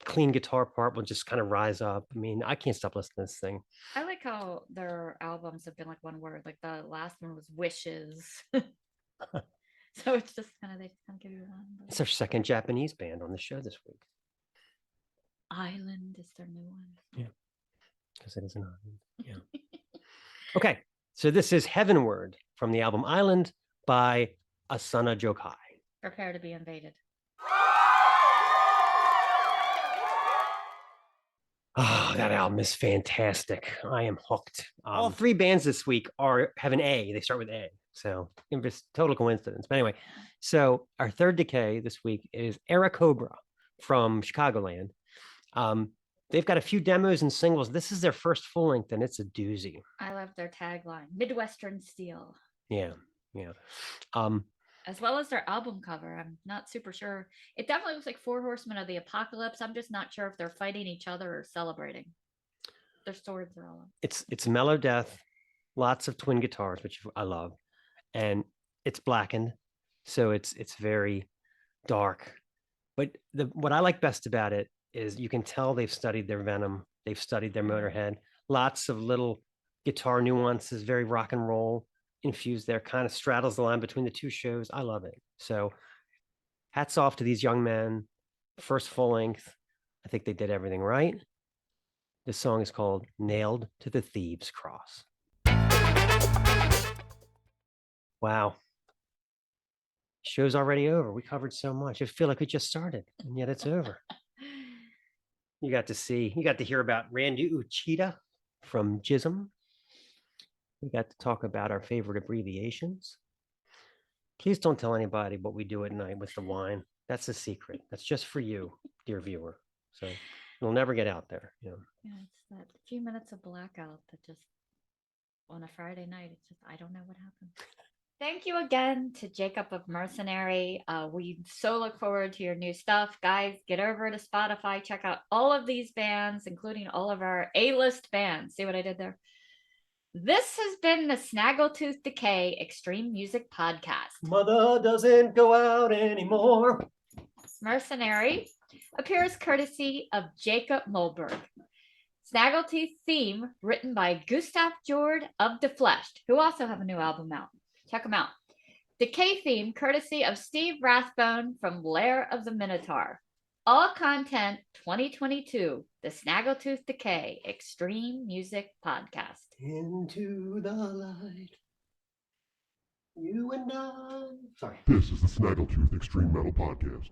clean guitar part will just kind of rise up. I mean, I can't stop listening to this thing. I like how their albums have been like one word. Like the last one was Wishes. So it's just kind of, they just kind of give you one. It's our second Japanese band on the show this week. Island is their new one. Yeah, because it is an island. Yeah. Okay, so this is Heavenward from the album Island by Asuna Jokai. Prepare to be invaded. Oh, that album is fantastic. I am hooked. All 3 bands this week have an A. They start with A. So it's total coincidence. But anyway, so our third Decay this week is Era Cobra from Chicagoland. They've got a few demos and singles. This is their first full length, and it's a doozy. I love their tagline, Midwestern Steel. Yeah. As well as their album cover. I'm not super sure. It definitely looks like 4 Horsemen of the Apocalypse. I'm just not sure if they're fighting each other or celebrating. Their swords are all up. It's mellow death, lots of twin guitars, which I love, and it's blackened, so it's very dark. But what I like best about it is you can tell they've studied their Venom, they've studied their Motorhead. Lots of little guitar nuances, very rock and roll infused there, kind of straddles the line between the 2 shows. I love it. So hats off to these young men. First full length. I think they did everything right. This song is called Nailed to the Thieves' Cross. Wow. Show's already over. We covered so much. I feel like we just started, and yet it's over. You got to hear about Randy Uchida from Jism. We got to talk about our favorite abbreviations. Please don't tell anybody what we do at night with the wine. That's a secret. That's just for you, dear viewer. So it'll never get out there. Yeah, it's that few minutes of blackout that just on a Friday night, it's just, I don't know what happened. Thank you again to Jakob of Mercenary. We so look forward to your new stuff. Guys, get over to Spotify. Check out all of these bands, including all of our A-list bands. See what I did there? This has been the Snaggletooth Decay Extreme Music Podcast. Mother doesn't go out anymore. Mercenary appears courtesy of Jakob Molbjerg. Snaggletooth theme written by Gustav Jord of The Fleshed, who also have a new album out. Check them out. Decay theme courtesy of Steve Rathbone from Lair of the Minotaur. All content 2022, the Snaggletooth Decay Extreme Music Podcast. Into the light. You and I. Sorry. This is the Snaggletooth Extreme Metal Podcast.